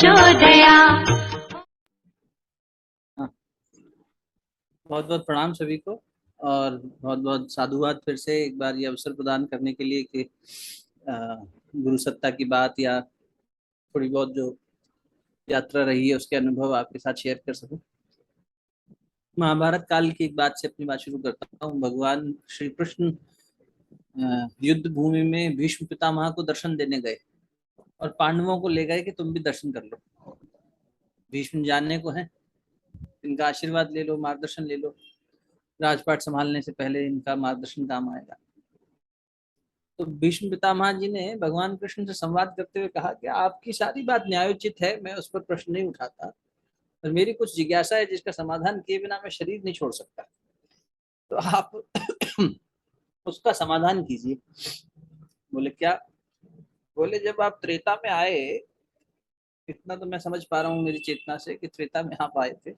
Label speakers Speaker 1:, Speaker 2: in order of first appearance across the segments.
Speaker 1: प्रचोदया।
Speaker 2: बहुत बहुत प्रणाम सभी को और बहुत बहुत साधुवाद फिर से एक बार ये अवसर प्रदान करने के लिए कि गुरु सत्ता की बात या थोड़ी बहुत जो यात्रा रही है उसके अनुभव आपके साथ शेयर कर सकूं। महाभारत काल की एक बात से अपनी बात शुरू करता हूँ। भगवान श्री कृष्ण युद्ध भूमि में भीष्म पितामह को दर्शन देने गए और पांडवों को ले गए कि तुम भी दर्शन कर लो। भीष्म जानने को है, इनका आशीर्वाद ले लो, मार्गदर्शन ले लो, राजपाट संभालने से पहले इनका मार्गदर्शन काम आएगा। तो भीष्म पितामह जी ने भगवान कृष्ण से संवाद करते हुए कहा कि आपकी सारी बात न्यायोचित है, मैं उस पर प्रश्न नहीं उठाता, पर मेरी कुछ जिज्ञासा है जिसका समाधान किए बिना मैं शरीर नहीं छोड़ सकता, तो आप उसका समाधान कीजिए। बोले क्या? बोले जब आप त्रेता में आए, इतना तो मैं समझ पा रहा हूँ मेरी चेतना से कि त्रेता में आप आए थे,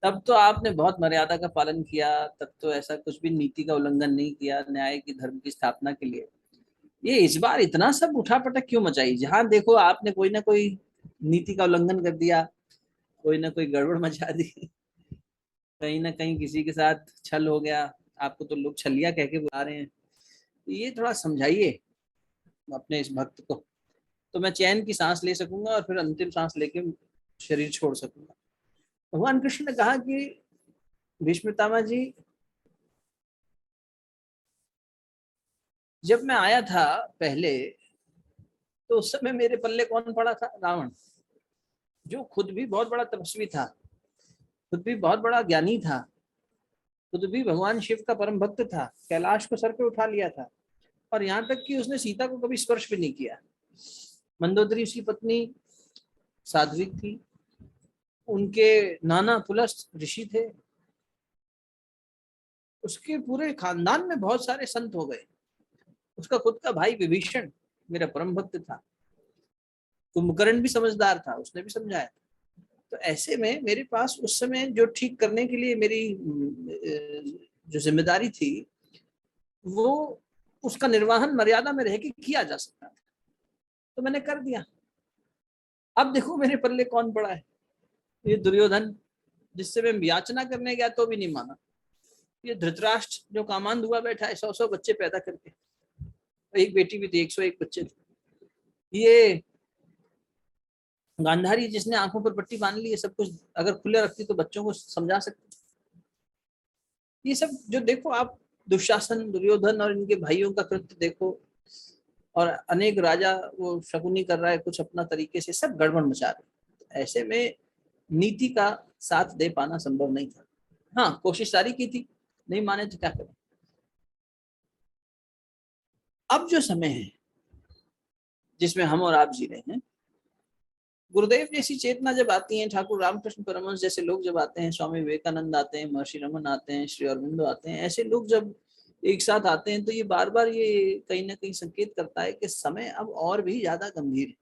Speaker 2: तब तो आपने बहुत मर्यादा का पालन किया, तब तो ऐसा कुछ भी नीति का उल्लंघन नहीं किया न्याय की धर्म की स्थापना के लिए। ये इस बार इतना सब उठापटक क्यों मचाई? जहां देखो आपने कोई ना कोई नीति का उल्लंघन कर दिया, कोई ना कोई गड़बड़ मचा दी, कहीं ना कहीं किसी के साथ छल हो गया, आपको तो लोग छलिया कह के बुला रहे हैं। ये थोड़ा समझाइए अपने इस भक्त को, तो मैं चैन की सांस ले सकूंगा और फिर अंतिम सांस लेके शरीर छोड़ सकूंगा। भगवान कृष्ण ने कहा कि भीष्म पितामह जी, जब मैं आया था पहले, तो उस समय मेरे पल्ले कौन पड़ा था? रावण, जो खुद भी बहुत बड़ा तपस्वी था, खुद भी बहुत बड़ा ज्ञानी था, खुद भी भगवान शिव का परम भक्त था, कैलाश को सर पे उठा लिया था, और यहाँ तक कि उसने सीता को कभी स्पर्श भी नहीं किया। मंदोदरी उसकी पत्नी साध्वी थी, उनके नाना पुलस्त ऋषि थे, उसके पूरे खानदान में बहुत सारे संत हो गए, उसका खुद का भाई विभीषण मेरा परम भक्त था, कुंभकर्ण भी समझदार था, उसने भी समझाया। तो ऐसे में मेरे पास उस समय जो ठीक करने के लिए मेरी जो जिम्मेदारी थी, वो उसका निर्वहन मर्यादा में रह के किया जा सकता था, तो मैंने कर दिया। अब देखो मेरे पल्ले कौन पड़ा है? ये दुर्योधन, जिससे मैं याचना करने गया तो भी नहीं माना। ये धृतराष्ट्र जो कामांध हुआ बैठा है 100 बच्चे पैदा करके, एक बेटी भी थी, 101 बच्चे थे। ये गांधारी जिसने आंखों पर पट्टी बांध ली है, सब कुछ अगर खुले रखती तो बच्चों को समझा सकती। ये सब जो देखो आप, दुशासन, दुर्योधन और इनके भाइयों का कृत्य देखो, और अनेक राजा वो शकुनी कर रहा है कुछ अपना तरीके से, सब गड़बड़ मचा रहे। ऐसे में नीति का साथ दे पाना संभव नहीं था। हाँ, कोशिश सारी की थी, नहीं माने तो क्या करें। अब जो समय है जिसमें हम और आप जी रहे हैं, गुरुदेव जैसी चेतना जब आती है, ठाकुर रामकृष्ण परमहंस जैसे लोग जब आते हैं, स्वामी विवेकानंद आते हैं, महर्षि रमन आते हैं, श्री अरविंदो आते हैं, ऐसे लोग जब एक साथ आते हैं, तो ये बार बार ये कहीं ना कहीं संकेत करता है कि समय अब और भी ज्यादा गंभीर है।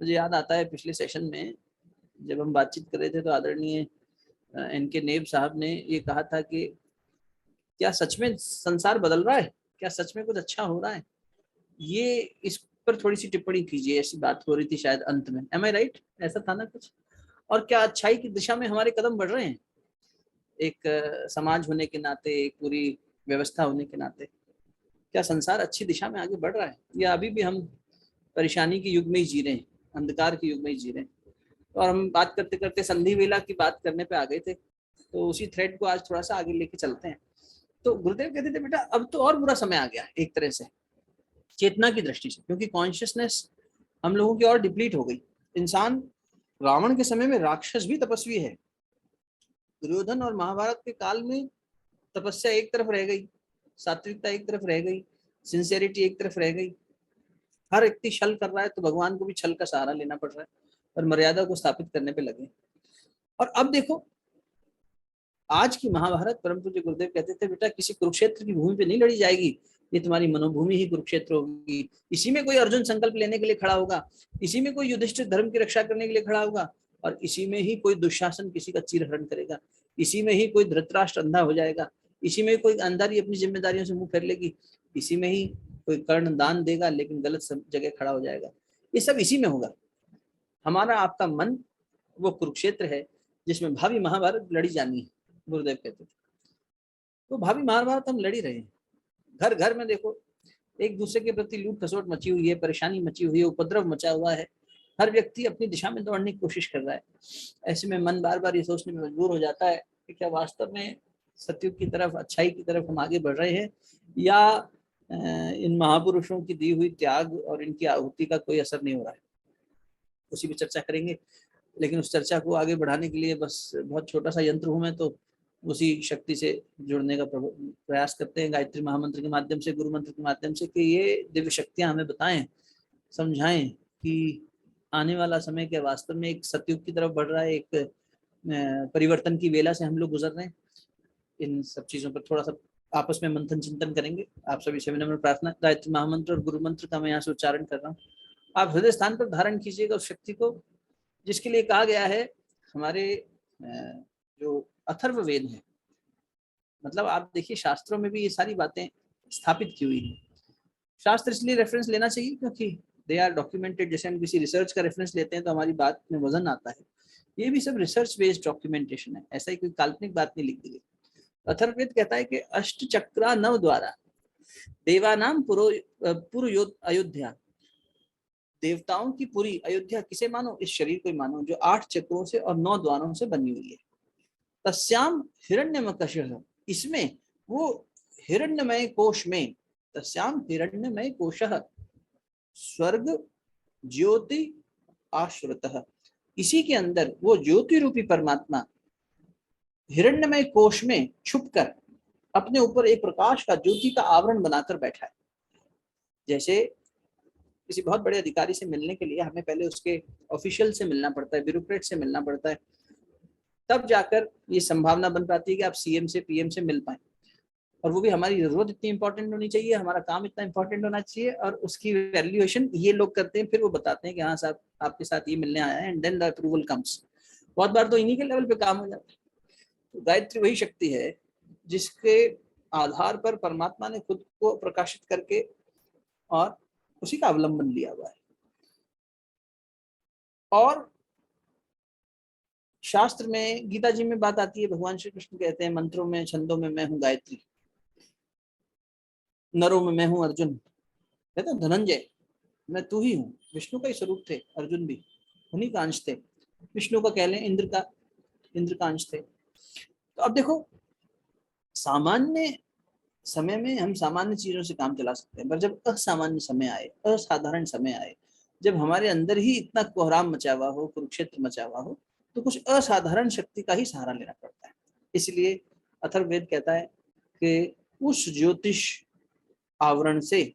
Speaker 2: मुझे याद आता है पिछले सेशन में जब हम बातचीत कर रहे थे, तो आदरणीय एनके नेब साहब ने ये कहा था कि क्या सच में संसार बदल रहा है, क्या सच में कुछ अच्छा हो रहा है? ये इस पर थोड़ी सी टिप्पणी कीजिए, ऐसी बात हो रही थी शायद अंत में। एम आई राइट? ऐसा था ना कुछ? और क्या अच्छाई की दिशा में हमारे कदम बढ़ रहे हैं, एक समाज होने के नाते, एक पूरी व्यवस्था होने के नाते? क्या संसार अच्छी दिशा में आगे बढ़ रहा है, या अभी भी हम परेशानी के युग में ही जी रहे हैं, अंधकार के युग में ही जी रहे हैं? और हम बात करते करते संधि वेला की बात करने पे आ गए थे, तो उसी थ्रेड को आज थोड़ा सा आगे लेके चलते हैं। तो गुरुदेव कहते थे बेटा अब तो और बुरा समय आ गया एक तरह से चेतना की दृष्टि से, क्योंकि कॉन्शियसनेस हम लोगों की और डिप्लीट हो गई। इंसान, रावण के समय में राक्षस भी तपस्वी है, दुर्योधन और महाभारत के काल में तपस्या एक तरफ रह गई, सात्विकता एक तरफ रह गई, सिंसियरिटी एक तरफ रह गई। हर व्यक्ति छल कर रहा है, तो भगवान को भी छल का सहारा लेना पड़ रहा है और मर्यादा को स्थापित करने पे लगे। और अब देखो आज की महाभारत, परम पूज्य गुरुदेव कहते थे बेटा किसी कुरुक्षेत्र की भूमि पे नहीं लड़ी जाएगी, ये तुम्हारी मनोभूमि ही कुरुक्षेत्र होगी। इसी में कोई अर्जुन संकल्प लेने के लिए खड़ा होगा, इसी में कोई युधिष्ठिर धर्म की रक्षा करने के लिए खड़ा होगा, और इसी में ही कोई दुशासन किसी का चीरहरण करेगा, इसी में ही कोई धृतराष्ट्र अंधा हो जाएगा, इसी में कोई अंधारी अपनी जिम्मेदारियों से मुंह फेर लेगी, इसी में ही कोई कर्ण दान देगा लेकिन गलत जगह खड़ा हो जाएगा। ये सब इसी में होगा। हमारा आपका मन वो कुरुक्षेत्र है जिसमें भावी महाभारत लड़ी जानी है, गुरुदेव कहते थे। तो भावी महाभारत हम लड़ी रहे हैं। घर घर में देखो एक दूसरे के प्रति लूट खसोट मची हुई है, परेशानी मची हुई है, उपद्रव मचा हुआ है, हर व्यक्ति अपनी दिशा में दौड़ने की कोशिश कर रहा है। ऐसे में मन बार बार ये सोचने में मजबूर हो जाता है कि क्या वास्तव में सत्युग की तरफ, अच्छाई की तरफ हम आगे बढ़ रहे हैं, या इन महापुरुषों की दी हुई त्याग और इनकी आहुति का कोई असर नहीं हो रहा है। उसी पर चर्चा करेंगे, लेकिन उस चर्चा को आगे बढ़ाने के लिए बस बहुत छोटा सा यंत्र हूं मैं, तो उसी शक्ति से जुड़ने का प्रयास करते हैं गायत्री महामंत्र के माध्यम से, गुरु मंत्र के माध्यम से, कि ये दिव्य शक्तियां हमें बताएं, समझाएं कि आने वाला समय क्या वास्तव में एक सतयुग की तरफ बढ़ रहा है, एक परिवर्तन की वेला से हम लोग गुजर रहे हैं। इन सब चीजों पर थोड़ा सा आपस में मंथन चिंतन करेंगे। आप सभी से विनम्र प्रार्थना, गायत्री महामंत्र और गुरु मंत्र का मैं यहाँ से उच्चारण कर रहा हूँ। आप हृदय स्थान पर धारण कीजिएगा उस शक्ति को जिसके लिए कहा गया है हमारे जो अथर्व वेद है। मतलब आप देखिए शास्त्रों में भी ये सारी बातें स्थापित की हुई है। शास्त्र इसलिए रेफरेंस लेना चाहिए क्योंकि दे आर डॉक्यूमेंटेड। जैसे हम किसी रिसर्च का रेफरेंस लेते हैं तो हमारी बात में वजन आता है, ये भी सब रिसर्च बेस्ड डॉक्यूमेंटेशन है, ऐसा ही कोई काल्पनिक बात नहीं लिख दी गई। अथर्ववेद कहता है कि अष्ट चक्रा नव द्वारा देवानाम पुरो अयोध्या, देवताओं की पूरी अयोध्या किसे मानो, इस शरीर को मानो जो 8 चक्रों से और 9 द्वारों से बनी हुई है। तस्याम हिरण्यमकशः, इसमें वो हिरण्यमय कोश में, तस्याम हिरण्यमय कोशः स्वर्ग ज्योति आश्रितः, इसी के अंदर वो ज्योति रूपी परमात्मा हिरण्यमय कोश में छुपकर अपने ऊपर एक प्रकाश का, ज्योति का आवरण बनाकर बैठा है। जैसे किसी बहुत बड़े अधिकारी से मिलने के लिए हमें पहले उसके ऑफिशियल से मिलना पड़ता है, ब्यूरोक्रेट से मिलना पड़ता है, तब जाकर ये संभावना बन पाती है कि आप सीएम से, पीएम से मिल पाए। और वो भी हमारी जरूरत इतनी इंपॉर्टेंट होनी चाहिए, हमारा काम इतना इंपॉर्टेंट होना चाहिए, और उसकी वैल्यूएशन ये लोग करते हैं। फिर वो बताते हैं कि हाँ साहब आपके साथ ये मिलने आया है, and then the approval comes. बहुत बार तो इन्हीं के लेवल पे काम हो जाता है। तो गायत्री वही शक्ति है जिसके आधार पर परमात्मा ने खुद को प्रकाशित करके और उसी का अवलंबन लिया हुआ है। और शास्त्र में, गीता जी में बात आती है, भगवान श्री कृष्ण कहते हैं मंत्रों में, छंदों में मैं हूं गायत्री, नरों में मैं हूं अर्जुन। कहते हैं धनंजय मैं तू ही हूँ। विष्णु का ही स्वरूप थे अर्जुन भी, उन्हीं का अंश थे। विष्णु का कह लें इंद्र का अंश थे। तो अब देखो सामान्य समय में हम सामान्य चीजों से काम चला सकते हैं, पर जब असामान्य समय आए, असाधारण समय आए, जब हमारे अंदर ही इतना कोहराम मचा हुआ हो, कुरुक्षेत्र मचा हुआ हो, तो कुछ असाधारण शक्ति का ही सहारा लेना पड़ता है। इसलिए अथर्ववेद कहता है कि उस ज्योतिष आवरण से,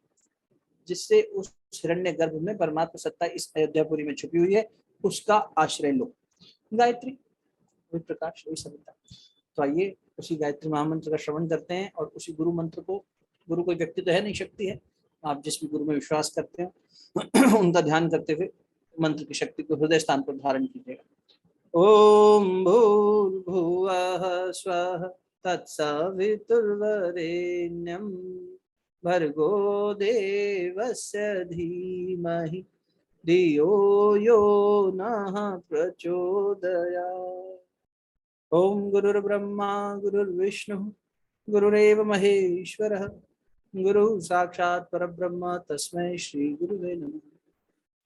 Speaker 2: जिससे उस हिरण्य गर्भ में परमात्मा सत्ता इस अयोध्यापुरी में छुपी हुई है, उसका आश्रय लो। गायत्री वही प्रकाश, वही सविता। तो आइए उसी गायत्री महामंत्र का श्रवण करते हैं और उसी गुरु मंत्र को, गुरु कोई व्यक्ति तो है नहीं, शक्ति है, आप जिस भी गुरु में विश्वास करते हो उनका ध्यान करते हुए मंत्र की शक्ति को हृदय स्थान पर धारण कीजिएगा। ओम भूर्भुवः स्वः तत्सवितुर्वरेण्यं भर्गो देवस्य धीमहि धियो यो नः प्रचोदयात्। ओम गुरुर्ब्रह्मा गुरुर्विष्णु गुरुरेव महेश्वरः गुरु साक्षात् परब्रह्म तस्मै श्री गुरुवे नमः।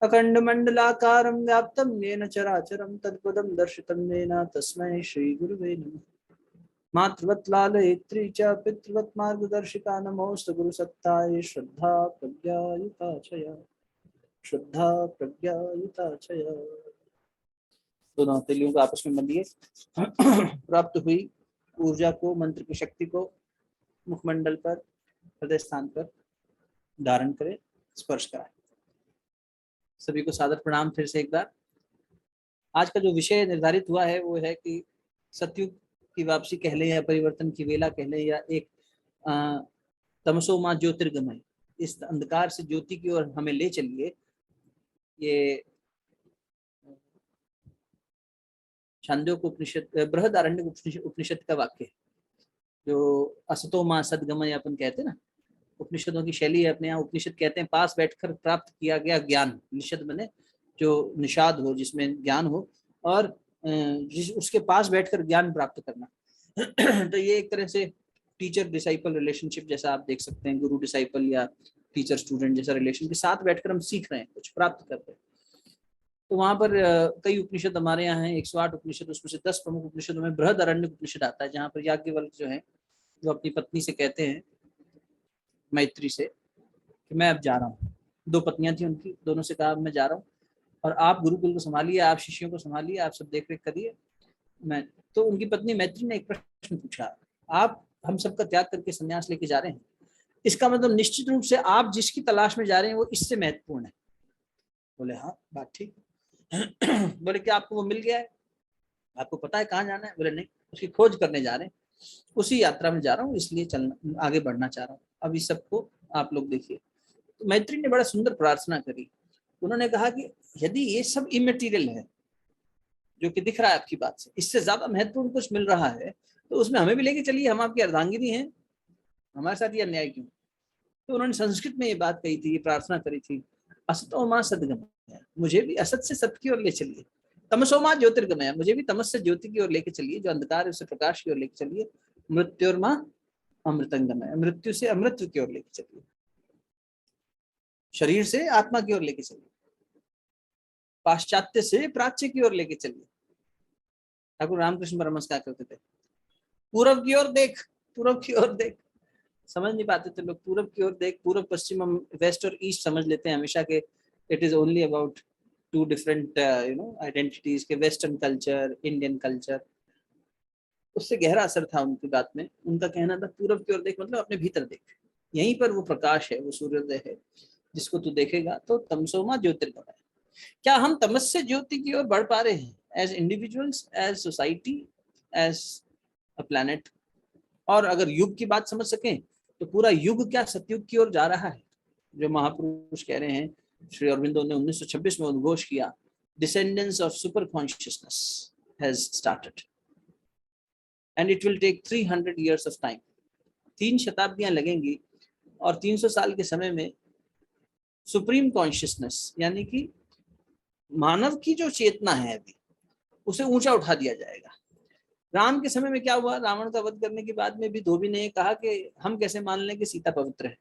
Speaker 2: अखंड मंडलाकारं व्याप्तं येन चराचरं तत्पदं दर्शितं येन तस्मै श्री गुरुवे नमः। मातृवत् लालयित्री च पितृवत् मार्गदर्शिका नमोस्तु गुरुसत्तायै श्रद्धा प्रज्ञायुताचया, श्रद्धा प्रज्ञायुताचया। दोनों हथेलियों को आपस में मलिए। प्राप्त हुई ऊर्जा को, मंत्र की शक्ति को मुखमंडल पर, हृदय स्थान पर धारण करें, स्पर्श कराएं। सभी को सादर प्रणाम फिर से एक बार। आज का जो विषय निर्धारित हुआ है वो है कि सतयुग की वापसी कह लें, या परिवर्तन की वेला कह लें, या एक तमसो मां ज्योतिर्गमय, इस अंधकार से ज्योति की ओर हमें ले चलिए। ये छांदोग्य उपनिषद, बृहदारण्यक उपनिषद का वाक्य है, जो असतो मां सद्गमय अपन कहते हैं ना। उपनिषदों की शैली है, अपने यहाँ उपनिषद कहते हैं पास बैठकर प्राप्त किया गया ज्ञान। निषद बने जो निषाद हो, जिसमें ज्ञान हो, और उसके पास बैठकर ज्ञान प्राप्त करना। तो ये एक तरह से टीचर डिसाइपल रिलेशनशिप जैसा आप देख सकते हैं, गुरु डिसाइपल या टीचर स्टूडेंट जैसा रिलेशन के साथ बैठकर हम सीख रहे हैं, कुछ प्राप्त कर रहे हैं। तो वहां पर कई उपनिषद हमारे यहाँ हैं, 108 उपनिषद, उसमें से 10 प्रमुख उपनिषदों में बृहदारण्यक उपनिषद आता है, जहाँ पर याज्ञवल्क्य जो है वो अपनी पत्नी से कहते हैं, मैत्री से, कि मैं अब जा रहा हूँ। 2 पत्नियां थी उनकी, दोनों से कहा मैं जा रहा हूँ और आप गुरुकुल को संभालिए, आप शिष्यों को संभालिए, आप सब देख रेख करिए। मैं तो उनकी पत्नी मैत्री ने एक प्रश्न पूछा, आप हम सबका त्याग करके संन्यास लेके जा रहे हैं, इसका मतलब निश्चित रूप से आप जिसकी तलाश में जा रहे हैं वो इससे महत्वपूर्ण है। बोले हाँ, बात ठीक। बोले क्या आपको वो मिल गया है, आपको पता है कहाँ जाना है? बोले नहीं, उसकी खोज करने जा रहे हैं, उसी यात्रा में जा रहा हूँ, इसलिए चलना, आगे बढ़ना चाह रहा हूँ। अब इस सबको आप लोग देखिए। तो मैत्री ने बड़ा सुंदर प्रार्थना करी। उन्होंने कहा कि यदि ये सब इमेटीरियल है जो कि दिख रहा है आपकी बात से, इससे ज्यादा महत्वपूर्ण कुछ मिल रहा है, तो उसमें हमें भी लेके चलिए, हम आपकी अर्धांगिनी हैं, हमारे साथ ये अन्याय क्यों? तो उन्होंने संस्कृत में ये बात कही थी, ये प्रार्थना करी थी, असतो मां सद्गमय, मुझे भी असत से सत्य की ओर ले चलिए, तमसो मां ज्योतिर्गमय, मुझे भी तमस से ज्योति की ओर लेके चलिए, जो अंधकार है उससे प्रकाश की ओर लेके चलिए, मृत्युर्मा अमृतंगमय, मृत्यु से अमृत की ओर लेके चलिए, शरीर से आत्मा की ओर लेके चलिए, पाश्चात्य से प्राच्य की ओर लेके चलिए। ठाकुर रामकृष्ण परमहंस क्या करते थे? पूर्व की ओर देख, पूर्व की ओर देख। समझ नहीं पाते थे लोग, पूर्व की ओर देख, पूर्व पश्चिम हम वेस्ट और ईस्ट समझ लेते हैं हमेशा के, it is only about 2 different identities के, वेस्टर्न कल्चर, इंडियन कल्चर। उससे गहरा असर था उनकी बात में। उनका कहना था पूर्व की ओर देख मतलब अपने भीतर देख, यहीं पर वो प्रकाश है, वो सूर्योदय है, जिसको तू देखेगा तो तमसोमा ज्योतिर्गमय। क्या हम तमस से ज्योति की ओर बढ़ पा रहे हैं, as individuals, as society, as a planet? और अगर युग की बात समझ सकें तो पूरा युग क्या सतयुग की ओर जा रहा है? जो महापुरुष कह रहे हैं, श्री अरविंदो ने 1926 में उद्घोष किया, descendence of super consciousness has started and it will take 300 years of time. 3 शताब्दियां लगेंगी और 300 साल के समय में सुप्रीम कॉन्शियसनेस, यानी कि मानव की जो चेतना है अभी, उसे ऊंचा उठा दिया जाएगा। राम के समय में क्या हुआ? रावण का वध करने के बाद में भी धोबी ने कहा कि हम कैसे मान लें कि सीता पवित्र है,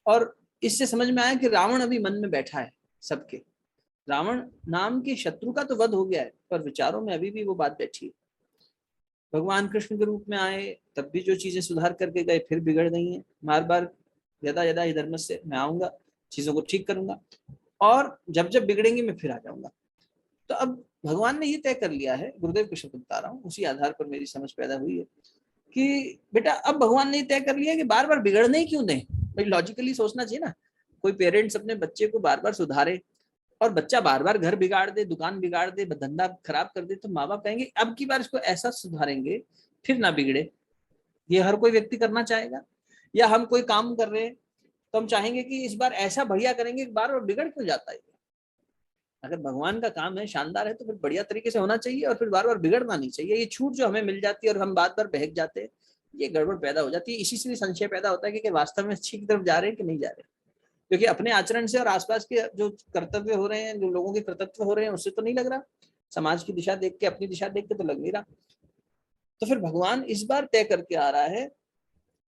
Speaker 2: और इससे समझ में आया कि रावण अभी मन में बैठा है सबके। रावण नाम के शत्रु का तो वध हो गया है, पर विचारों में अभी भी वो बात बैठी है। भगवान कृष्ण के रूप में आए, तब भी जो चीजें सुधार करके गए फिर बिगड़ गई हैं। बार बार यदा यदा हि धर्म से, मैं आऊंगा, चीजों को ठीक करूंगा, और जब जब बिगड़ेंगे मैं फिर आ जाऊंगा। तो अब भगवान ने ये तय कर लिया है, गुरुदेव के शब्द बता रहा हूँ, उसी आधार पर मेरी समझ पैदा हुई है कि बेटा अब भगवान ने तय कर लिया कि बार बार बिगड़ने ही क्यों दें। भाई लॉजिकली सोचना चाहिए ना, कोई पेरेंट्स अपने बच्चे को बार बार सुधारे और बच्चा बार बार घर बिगाड़ दे, दुकान बिगाड़ दे, धंधा खराब कर दे, तो माँ बाप कहेंगे अब की बार इसको ऐसा सुधारेंगे फिर ना बिगड़े। ये हर कोई व्यक्ति करना चाहेगा। या हम कोई काम कर रहे हैं तो हम चाहेंगे कि इस बार ऐसा बढ़िया करेंगे, बार बार बिगड़ क्यों जाता है। अगर भगवान का काम है, शानदार है, तो फिर बढ़िया तरीके से होना चाहिए और फिर बार बार बिगड़ना नहीं चाहिए। ये छूट जो हमें मिल जाती है और हम बार बार बहक जाते हैं, ये गड़बड़ पैदा हो जाती है। इसी से संशय पैदा होता है कि वास्तव में अच्छी की तरफ जा रहे हैं कि नहीं जा रहे, क्योंकि अपने आचरण से और आसपास के जो कर्तव्य हो रहे हैं, जो लोगों के कर्तव्य हो रहे हैं, उससे तो नहीं लग रहा। समाज की दिशा देख के, अपनी दिशा देख के तो लग नहीं रहा। तो फिर भगवान इस बार तय करके आ रहा है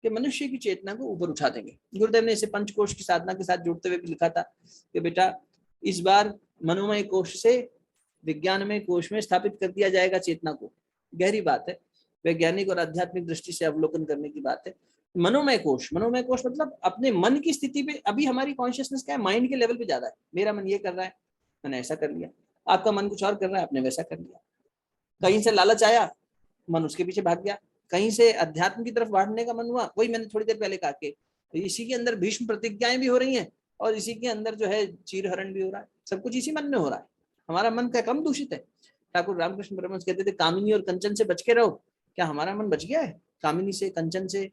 Speaker 2: कि मनुष्य की चेतना को ऊपर उठा देंगे। गुरुदेव ने इसे पंचकोश की साधना के साथ जोड़ते हुए भी लिखा था कि बेटा इस बार मनोमय कोश से विज्ञानमय कोश में स्थापित कर दिया जाएगा चेतना को। गहरी बात है, वैज्ञानिक और आध्यात्मिक दृष्टि से अवलोकन करने की बात है। मनोमय कोश, मनोमय कोश मतलब अपने मन की स्थिति पे। अभी हमारी कॉन्शियसनेस क्या है, माइंड के लेवल पे ज्यादा है। मेरा मन ये कर रहा है, मैंने ऐसा कर लिया, आपका मन कुछ और कर रहा है, आपने वैसा कर लिया। कहीं से लालच आया, मन उसके पीछे भाग गया। कहीं से अध्यात्म की तरफ बढ़ने का मन हुआ, वही मैंने थोड़ी देर पहले कहा कि इसी के अंदर भीष्म प्रतिज्ञाएं भी हो रही हैं और इसी के अंदर जो है चीरहरण भी हो रहा है। सब कुछ इसी मन में हो रहा है। हमारा मन क्या कम दूषित है? ठाकुर रामकृष्ण परमहंस कहते थे कामिनी और कंचन से बच के रहो। क्या हमारा मन बच गया है कामिनी से, कंचन से,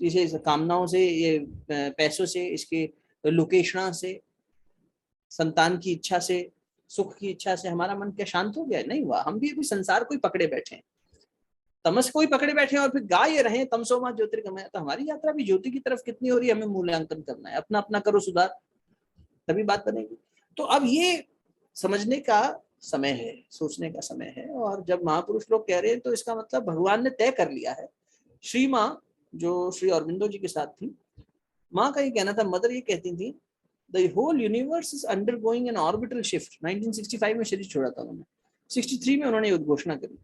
Speaker 2: इसे कामनाओं से, ये पैसों से, इसके लोकेशना से, संतान की इच्छा से, सुख की इच्छा से हमारा मन क्या शांत हो गया? नहीं हुआ। हम भी अभी संसार को ही पकड़े बैठे हैं, तमस को ही पकड़े बैठे हैं और फिर गा ये रहे तमसोमा ज्योतिर्गमय। तो हमारी यात्रा भी ज्योति की तरफ कितनी हो रही है, हमें मूल्यांकन करना है। अपना अपना करो सुधार, तभी बात बनेगी। तो अब ये समझने का समय है, सोचने का समय है। और जब महापुरुष लोग कह रहे हैं तो इसका मतलब भगवान ने तय कर लिया है। श्री माँ जो श्री अरविंदो जी के साथ थी, माँ का ये कहना था, मदर ये कहती थी, the whole universe is undergoing an orbital shift. 1965 में शरीर छोड़ा था उन्होंने, 63 में उन्होंने उद्घोषणा करी,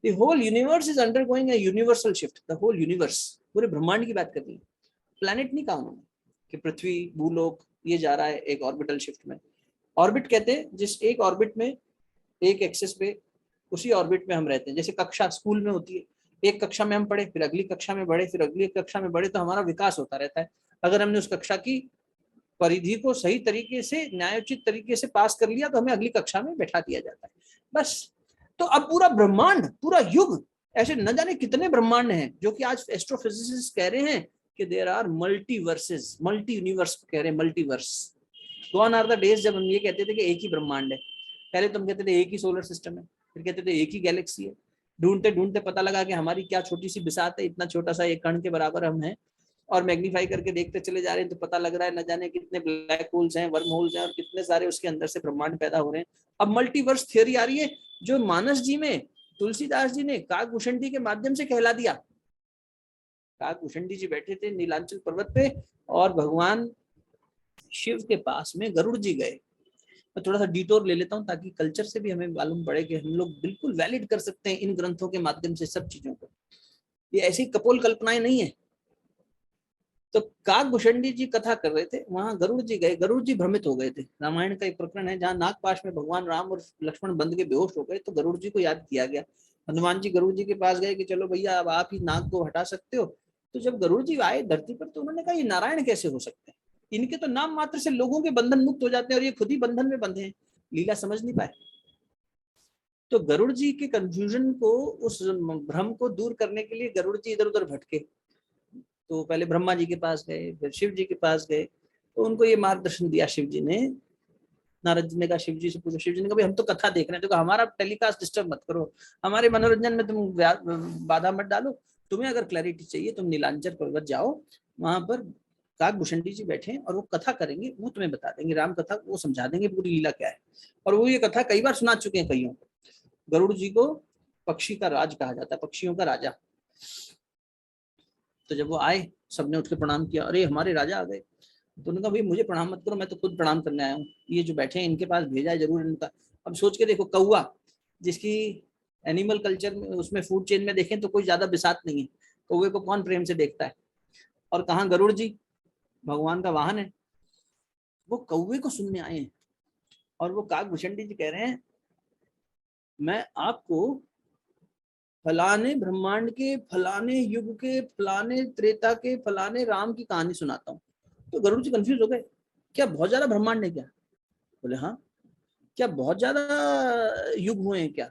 Speaker 2: the whole universe is undergoing a universal shift. The whole universe, पूरे ब्रह्मांड की बात कर रही है, प्लैनेट नहीं कहा उन्होंने कि पृथ्वी भूलोक ये जा रहा है एक ऑर्बिटल शिफ्ट में। ऑर्बिट कहते हैं जिस एक ऑर्बिट में, एक एक्सिस पे, उसी ऑर्बिट में हम रहते हैं। जैसे कक्षा स्कूल में होती है, एक कक्षा में हम पढ़े, फिर अगली कक्षा में बढ़े, फिर अगली कक्षा में बढ़े, तो हमारा विकास होता रहता है। अगर हमने उस कक्षा की परिधि को सही तरीके से, न्यायोचित तरीके से पास कर लिया तो हमें अगली कक्षा में बैठा दिया जाता है, बस। तो अब पूरा ब्रह्मांड, पूरा युग, ऐसे न जाने कितने ब्रह्मांड हैं, जो कि आज एस्ट्रोफिजिसिस्ट कह रहे हैं कि there are multiverses, multi universe कह रहे हैं, multiverse. Gone are the days जब हम ये कहते थे कि एक ही ब्रह्मांड है। पहले तो हम कहते थे एक ही सोलर सिस्टम है, फिर कहते थे एक ही गैलेक्सी है। ढूंढते ढूंढते पता लगा कि हमारी क्या छोटी सी बिसात है, इतना छोटा सा एक कण के बराबर हम हैं। और मैग्नीफाई करके देखते चले जा रहे हैं तो पता लग रहा है न जाने कितने ब्लैक होल्स हैं, वर्म होल्स हैं, और कितने सारे उसके अंदर से ब्रह्मांड पैदा हो रहे हैं। अब मल्टीवर्स थियोरी आ रही है, जो मानस जी में तुलसीदास जी ने काकभूषणी के माध्यम से कहला दिया। काकभूषणी जी बैठे थे नीलांचल पर्वत पे, और भगवान शिव के पास में गरुड़ जी गए। मैं थोड़ा सा डिटोर ले लेता हूँ ताकि कल्चर से भी हमें मालूम पड़े कि हम लोग बिल्कुल वैलिड कर सकते हैं इन ग्रंथों के माध्यम से सब चीजों को, ये ऐसी कपोल कल्पनाएं नहीं है। तो काकभूषणी जी कथा कर रहे थे, वहां गरुड़ जी गए, गरुड़ जी भ्रमित हो गए थे। रामायण का एक प्रकरण है जहाँ नागपाश में भगवान राम और लक्ष्मण बंद के बेहोश हो गए, तो गरुड़ जी को याद किया गया। हनुमान जी गरुड़ जी के पास गए कि चलो भैया अब आप ही नाग को हटा सकते हो। तो जब गरुड़ जी आए धरती पर तो उन्होंने कहा ये नारायण कैसे हो सकते हैं, इनके तो नाम मात्र से लोगों के बंधन मुक्त हो जाते हैं और ये खुद ही बंधन में बंधे हैं, लीला समझ नहीं पाए। तो गरुड़ जी के कंफ्यूजन को, उस भ्रम को दूर करने के लिए गरुड़ जी इधर उधर भटके। तो पहले ब्रह्मा जी के पास गए, फिर शिव जी के पास गए, तो उनको ये मार्गदर्शन दिया शिव जी ने। नारद जी ने कहा शिव जी से पूछो, शिव जी ने कहा हम तो कथा देख रहे हैं, तो हमारा टेलीकास्ट डिस्टर्ब मत करो, हमारे मनोरंजन में तुम बाधा मत डालो, तुम्हें अगर क्लैरिटी चाहिए तुम नीलांचल पर्वत जाओ, वहां पर काकभूषणी जी बैठे और वो कथा करेंगे, वो तुम्हें बता देंगे राम कथा, वो समझा देंगे पूरी लीला क्या है। और वो ये कथा कई बार सुना चुके हैं कईयों को। गरुड़ जी को पक्षी का राज कहा जाता है, पक्षियों का राजा। तो जब वो आए, सबने उठ के प्रणाम किया, अरे हमारे राजा आ गए। तो उन्होंने कहा भाई मुझे प्रणाम मत करो, मैं तो खुद प्रणाम करने आया हूँ, ये जो बैठे हैं इनके पास भेजा है जरूर इनका। अब सोच के देखो, कौवा जिसकी एनिमल कल्चर में, उसमें फूड चेन में देखें तो कोई ज्यादा बिसात नहीं है, कौवे को कौन प्रेम से देखता है, और कहाँ गरुड़ जी भगवान का वाहन है, वो कौवे को सुनने आए हैं। और वो काकभूषणी जी कह रहे हैं मैं आपको फलाने ब्रह्मांड के, फलाने युग के, फलाने त्रेता के, फलाने राम की कहानी सुनाता हूँ। तो गरुड़ जी कंफ्यूज हो गए, क्या बहुत ज्यादा ब्रह्मांड है क्या? बोले हाँ। क्या बहुत ज्यादा युग हुए हैं क्या?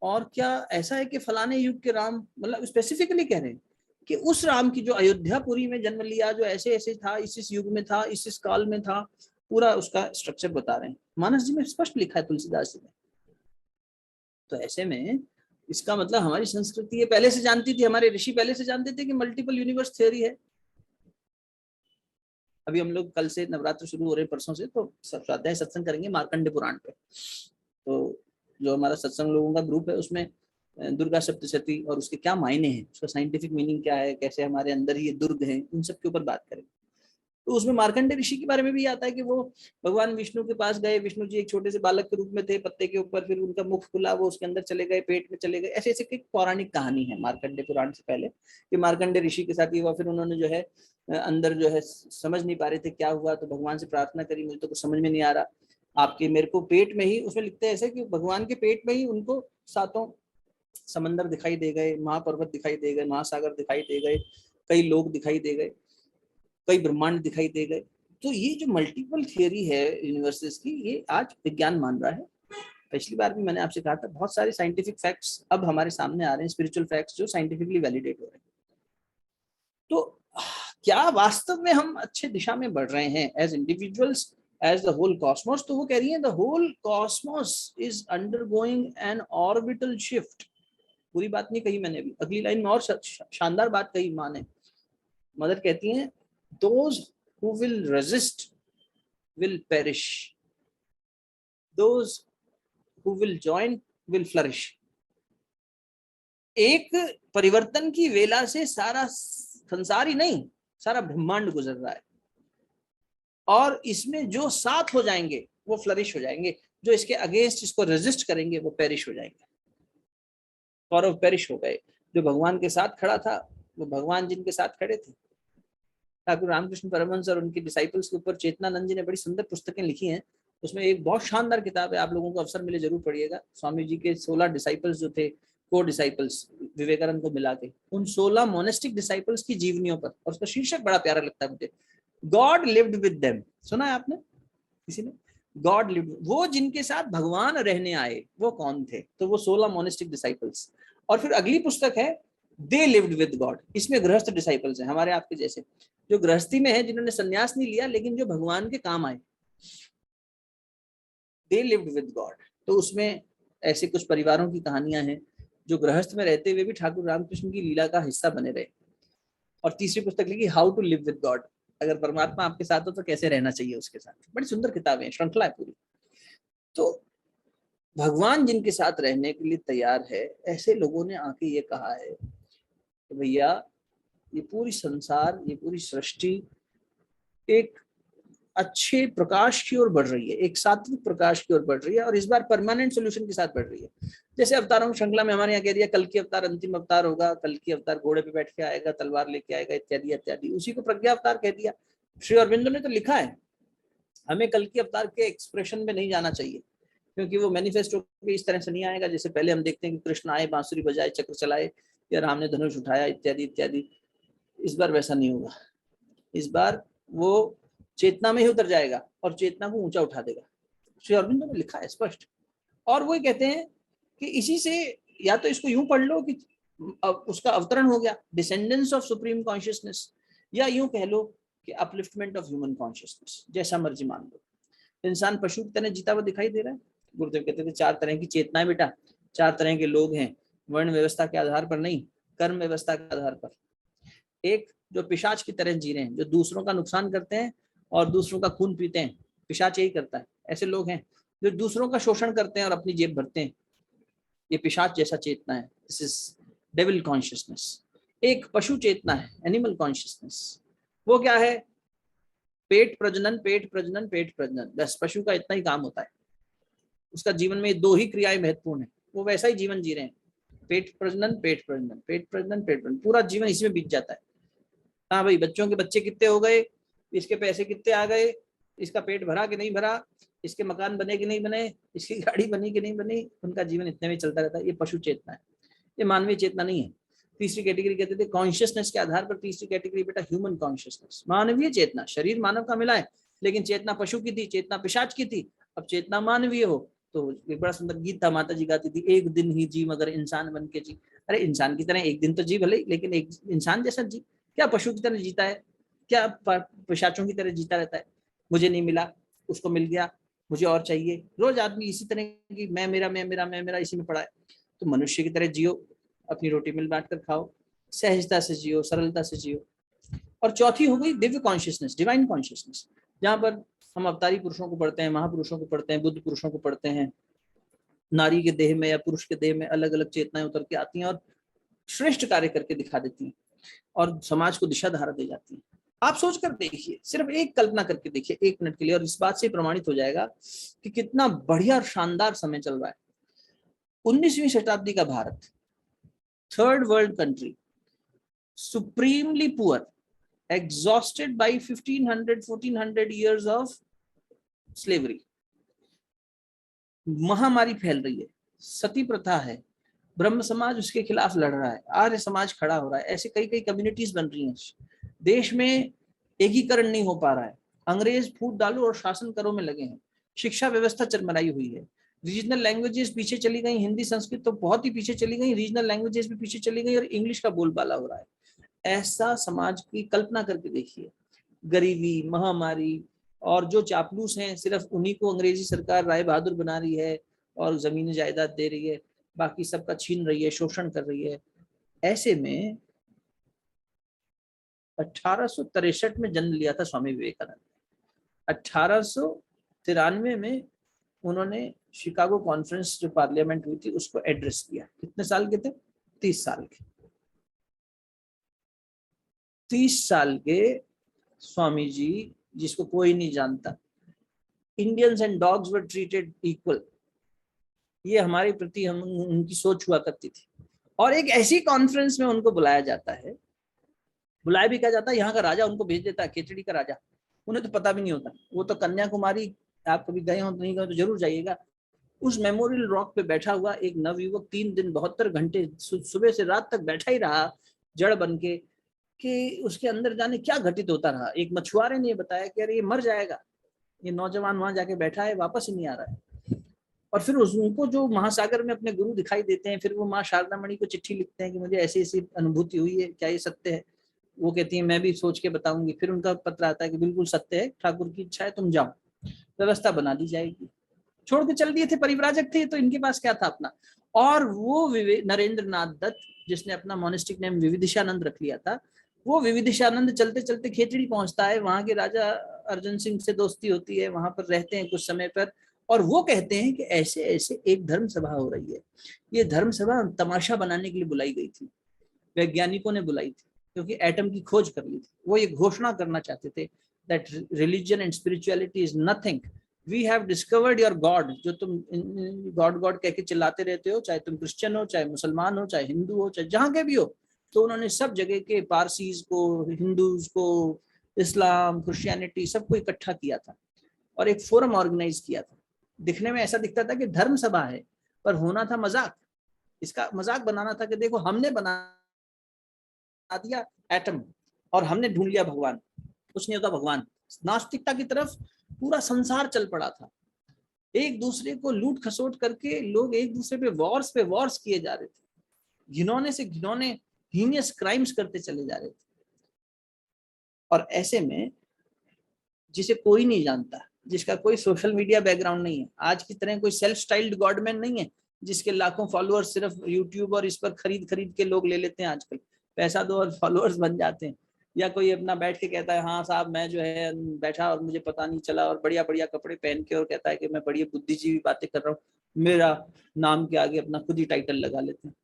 Speaker 2: और क्या ऐसा है कि फलाने युग के राम, मतलब स्पेसिफिकली कह रहे हैं कि उस राम की जो अयोध्यापुरी में जन्म लिया, जो ऐसे ऐसे था, इस युग में था, इस काल में था, पूरा उसका स्ट्रक्चर बता रहे हैं। मानस जी में स्पष्ट लिखा है, तुलसीदास जी ने। तो ऐसे में इसका मतलब हमारी संस्कृति ये पहले से जानती थी, हमारे ऋषि पहले से जानते थे कि मल्टीपल यूनिवर्स थ्योरी है। अभी हम लोग कल से नवरात्र शुरू हो रहे हैं, परसों से, तो स्वाध्याय सत्संग करेंगे मार्कंडे पुराण पे। तो जो हमारा सत्संग लोगों का ग्रुप है उसमें दुर्गा सप्तशती और उसके क्या मायने हैं, उसका साइंटिफिक मीनिंग क्या है, कैसे हमारे अंदर ही ये दुर्ग है, उन सब के ऊपर बात करेंगे। तो उसमें मार्कंडे ऋषि के बारे में भी आता है कि वो भगवान विष्णु के पास गए, विष्णु जी एक छोटे से बालक के रूप में थे पत्ते के ऊपर, फिर उनका मुख खुला, वो उसके अंदर चले गए, पेट में चले गए। ऐसे ऐसे एक पौराणिक कहानी है मार्कंडे पुराण से पहले कि मार्कंडे ऋषि के साथ ये हुआ। फिर उन्होंने जो है अंदर जो है समझ नहीं पा रहे थे क्या हुआ, तो भगवान से प्रार्थना करी, मुझे तो कुछ समझ में नहीं आ रहा, आपके मेरे को पेट में ही, उसमें लिखते हैं ऐसे कि भगवान के पेट में ही उनको सातों समंदर दिखाई दे गए, महापर्वत दिखाई दे गए, महासागर दिखाई दे गए, कई लोग दिखाई दे गए, कई ब्रह्मांड दिखाई दे गए। तो ये जो मल्टीपल थियरी है यूनिवर्सेस की, ये आज विज्ञान मान रहा है। पिछली बार भी मैंने आपसे कहा था, बहुत सारे साइंटिफिक फैक्ट्स अब हमारे सामने आ रहे हैं, स्पिरिचुअल फैक्ट्स जो साइंटिफिकली वैलिडेट हो रहे हैं। तो क्या वास्तव में हम अच्छे दिशा में बढ़ रहे हैं as individuals, as the whole cosmos? तो वो कह रही है the whole cosmos is undergoing an orbital shift. पूरी बात नहीं कही मैंने अभी, अगली लाइन में और शानदार बात कही माँ ने। मदर कहती हैं those who will resist will perish, those who will join will flourish. एक परिवर्तन की वेला से सारा संसार ही नहीं, सारा ब्रह्मांड गुजर रहा है, और इसमें जो साथ हो जाएंगे वो फ्लरिश हो जाएंगे, जो इसके अगेंस्ट इसको रेजिस्ट करेंगे वो पेरिश हो जाएंगे। कौरव पेरिश हो गए। जो भगवान के साथ खड़ा था वो भगवान जिनके साथ खड़े थे। ठाकुर रामकृष्ण परमहंस और उनके डिसाइपल्स के ऊपर चेतनानंद जी ने बड़ी सुंदर पुस्तकें लिखी हैं। उसमें एक बहुत शानदार किताब है, आप लोगों को अवसर मिले जरूर पढ़िएगा। स्वामी जी के 16 डिसाइपल्स जो थे, को डिसाइपल्स विवेकानंद को मिला के, उन 16 मोनेस्टिक डिसाइपल्स की जीवनियों पर, और उसका शीर्षक बड़ा प्यारा लगता है मुझे, गॉड लिव्ड विद देम। सुना है आपने किसी ने? गॉड लिव्ड, वो जिनके साथ भगवान रहने आए वो कौन थे? तो वो 16 मोनेस्टिक डिसाइपल्स। और फिर अगली पुस्तक है दे लिव्ड विद गॉड। इसमें गृहस्थ डिसाइपल्स हैं, हमारे आपके जैसे, जो गृहस्थी में है, जिन्होंने संन्यास नहीं लिया लेकिन जो भगवान के काम आए। They lived with God. तो उसमें ऐसे कुछ परिवारों की कहानियां हैं जो गृहस्थ में रहते हुए भी ठाकुर रामकृष्ण की लीला का हिस्सा बने रहे। और तीसरी पुस्तक लिखी how to live with God, अगर परमात्मा आपके साथ हो तो कैसे रहना चाहिए उसके साथ। बड़ी सुंदर किताबें, श्रृंखला है पूरी। तो भगवान जिनके साथ रहने के लिए तैयार है, ऐसे लोगों ने आके ये कहा है कि भैया ये पूरी संसार, ये पूरी सृष्टि एक अच्छे प्रकाश की ओर बढ़ रही है, एक सात्विक प्रकाश की ओर बढ़ रही है, और इस बार परमानेंट सोल्यूशन के साथ बढ़ रही है। जैसे अवतारों की श्रृंखला में हमारे यहाँ कह दिया कल की अवतार अंतिम अवतार होगा, कल की अवतार घोड़े पे बैठ के आएगा, तलवार लेके आएगा, इत्यादि इत्यादि। उसी को प्रज्ञा अवतार कह दिया। श्री अरविंदो ने तो लिखा है हमें कल की अवतार के एक्सप्रेशन में नहीं जाना चाहिए, क्योंकि वो मैनिफेस्टो के इस तरह से नहीं आएगा जैसे पहले हम देखते हैं कि कृष्ण आए, बांसुरी बजाए, चक्र चलाए, या राम ने धनुष उठाया, इत्यादि इत्यादि। इस बार वैसा नहीं होगा। इस बार वो चेतना में ही उतर जाएगा और चेतना को ऊंचा उठा देगा। श्री अरविंदो ने लिखा है स्पष्ट। और वो कहते हैं कि इसी से, या तो इसको यूं पढ़ लो कि उसका अवतरण हो गया, डिसेंडेंस ऑफ सुप्रीम कॉन्शियसनेस, या यूं कह लो कि अपलिफ्टमेंट ऑफ ह्यूमन कॉन्शियसनेस, जैसा मर्जी मान लो। इंसान पशु की तरह जीता हुआ दिखाई दे रहा है। गुरुदेव कहते थे 4 तरह की चेतनाएं बेटा, 4 तरह के लोग हैं, वर्ण व्यवस्था के आधार पर नहीं, कर्म व्यवस्था के आधार पर। एक जो पिशाच की तरह जी रहे हैं, जो दूसरों का नुकसान करते हैं और दूसरों का खून पीते हैं, पिशाच यही करता है। ऐसे लोग हैं जो दूसरों का शोषण करते हैं और अपनी जेब भरते हैं, ये पिशाच जैसा चेतना है, दिस इज डेविल कॉन्शियसनेस। एक पशु चेतना है, एनिमल कॉन्शियसनेस। वो क्या है? पेट प्रजनन, पेट प्रजनन, पेट प्रजनन, बस पशु का इतना ही काम होता है। उसका जीवन में 2 ही क्रियाएं महत्वपूर्ण है, वो वैसा ही जीवन जी रहे हैं, पेट प्रजनन, पेट प्रजनन, पेट प्रजनन, पेट प्रजनन, पूरा जीवन इसी में बीत जाता है। हाँ भाई, बच्चों के बच्चे कितने हो गए, इसके पैसे कितने आ गए, इसका पेट भरा कि नहीं भरा, इसके मकान बने कि नहीं बने, इसकी गाड़ी बनी कि नहीं बनी, उनका जीवन इतने में चलता रहता है। ये पशु चेतना है, ये मानवीय चेतना नहीं है। तीसरी कैटेगरी कहते थे कॉन्शियसनेस के आधार पर, तीसरी कैटेगरी बेटा ह्यूमन कॉन्शियसनेस, मानवीय चेतना। शरीर मानव का मिला है लेकिन चेतना पशु की थी, चेतना पिशाच की थी, अब चेतना मानवीय हो। तो एक बड़ा सुंदर गीत था, माता जी गाती थी, एक दिन ही जी मगर इंसान बन के जी। अरे इंसान की तरह एक दिन तो जी भले, लेकिन एक इंसान जैसा जी। क्या पशु की तरह जीता है? क्या पिशाचों की तरह जीता रहता है? मुझे नहीं मिला, उसको मिल गया, मुझे और चाहिए। रोज आदमी इसी तरह की मैं मेरा मैं मेरा मैं मेरा इसी में पड़ा है। तो मनुष्य की तरह जियो, अपनी रोटी मिल बांट कर खाओ, सहजता से जियो, सरलता से जियो। और चौथी हो गई दिव्य कॉन्शियसनेस, डिवाइन कॉन्शियसनेस, जहां पर हम अवतारी पुरुषों को पढ़ते हैं, महापुरुषों को पढ़ते हैं, बुद्ध पुरुषों को पढ़ते हैं। नारी के देह में या पुरुष के देह में अलग अलग चेतनाएं उतर के आती हैं और श्रेष्ठ कार्य करके दिखा देती हैं और समाज को दिशा धारा दे जाती हैं। आप सोच कर देखिए, सिर्फ एक कल्पना करके देखिए 1 मिनट के लिए, और इस बात से प्रमाणित हो जाएगा कि कितना बढ़िया और शानदार समय चल रहा है। 19वीं शताब्दी का Bharat, third world country, supremely poor, exhausted by 1400 years of slavery, महामारी फैल रही है, सती प्रथा है, ब्रह्म समाज उसके खिलाफ लड़ रहा है, आर्य समाज खड़ा हो रहा है, ऐसे कई कई कम्युनिटीज बन रही हैं। देश में एकीकरण नहीं हो पा रहा है, अंग्रेज फूट डालो और शासन करो में लगे हैं, शिक्षा व्यवस्था चरमराई हुई है, रीजनल लैंग्वेजेस पीछे चली गई, हिंदी संस्कृत तो बहुत ही पीछे चली गई, रीजनल लैंग्वेजेस भी पीछे चली गई और इंग्लिश का बोलबाला हो रहा है। ऐसा समाज की कल्पना करके देखिए, गरीबी, महामारी, और जो चापलूस हैं सिर्फ उन्हीं को अंग्रेजी सरकार राय बहादुर बना रही है और जमीन जायदाद दे रही है, बाकी सबका छीन रही है, शोषण कर रही है। ऐसे में 1863 में जन्म लिया था स्वामी विवेकानंद। 1893 में उन्होंने शिकागो कॉन्फ्रेंस जो पार्लियामेंट हुई थी उसको एड्रेस किया। कितने साल के थे? 30 साल के। 30 साल के स्वामी जी, जिसको कोई नहीं जानता, Indians and dogs were treated equal, ये हमारे प्रति हम उनकी सोच हुआ करती थी। और एक ऐसी कॉन्फ्रेंस में उनको बुलाया जाता है, बुलाया भी क्या जाता है, यहाँ का राजा उनको भेज देता है, खेचड़ी का राजा, उन्हें तो पता भी नहीं होता। वो तो कन्याकुमारी, आप कभी गए हो तो नहीं गए तो जरूर जाइएगा, उस मेमोरियल रॉक पे बैठा हुआ एक नवयुवक 3 दिन 72 घंटे सुबह से रात तक बैठा ही रहा जड़ बन के, कि उसके अंदर जाने क्या घटित होता रहा। एक मछुआरे ने बताया कि अरे ये मर जाएगा, ये नौजवान वहां जाके बैठा है, वापस ही नहीं आ रहा है। और फिर उनको जो महासागर में अपने गुरु दिखाई देते हैं, फिर वो माँ शारदा मणि को चिट्ठी लिखते हैं कि मुझे ऐसी ऐसी अनुभूति हुई है, क्या ये सत्य है? वो कहती है मैं भी सोच के बताऊंगी। फिर उनका पत्र आता है कि बिल्कुल सत्य है, ठाकुर की इच्छा है, तुम जाओ, व्यवस्था बना दी जाएगी। छोड़ के चल दिए थे, परिव्राजक थे तो इनके पास क्या था अपना। और वो नरेंद्र नाथ दत्त, जिसने अपना मोनिस्टिक नेम विविदिशानंद रख लिया था, वो विविदिशानंद चलते चलते खेचड़ी पहुंचता है, वहां के राजा अर्जुन सिंह से दोस्ती होती है, वहां पर रहते हैं कुछ समय पर, और वो कहते हैं कि ऐसे ऐसे एक धर्म सभा हो रही है। ये धर्म सभा तमाशा बनाने के लिए बुलाई गई थी, वैज्ञानिकों ने बुलाई थी, क्योंकि एटम की खोज कर ली थी। वो ये घोषणा करना चाहते थे that religion and spirituality is nothing, we have discovered your God. जो तुम गॉड गॉड कह के चिल्लाते रहते हो, चाहे तुम क्रिश्चियन हो, चाहे मुसलमान हो, चाहे हिंदू हो, चाहे जहां के भी हो, तो उन्होंने सब जगह के पारसीज को, हिंदूज को, इस्लाम, क्रिश्चियनिटी, सबको इकट्ठा किया था और एक फोरम ऑर्गेनाइज किया था। दिखने में ऐसा दिखता था कि धर्म सभा है, पर होना था मजाक। इसका मजाक बनाना था कि देखो हमने बना दिया एटम और हमने ढूंढ लिया भगवान, कुछ नहीं होता भगवान। नास्तिकता की तरफ पूरा संसार चल पड़ा था, एक दूसरे को लूट खसोट करके लोग एक दूसरे पे वॉर्स किए जा रहे थे, घिनौने से घिनौने हीनियस क्राइम्स करते चले जा रहे थे। और ऐसे में जिसे कोई नहीं जानता, जिसका कोई सोशल मीडिया बैकग्राउंड नहीं है, आज की तरह कोई सेल्फ स्टाइल्ड गॉडमैन नहीं है जिसके लाखों फॉलोअर्स सिर्फ यूट्यूब और इस पर खरीद खरीद के लोग ले लेते हैं, आजकल पैसा दो और फॉलोअर्स बन जाते हैं। या कोई अपना बैठ के कहता है हाँ साहब मैं जो है बैठा और मुझे पता नहीं चला, और बढ़िया बढ़िया कपड़े पहन के और कहता है कि मैं बढ़िया बुद्धिजीवी बातें कर रहा हूँ, मेरा नाम के आगे अपना खुद ही टाइटल लगा लेते हैं।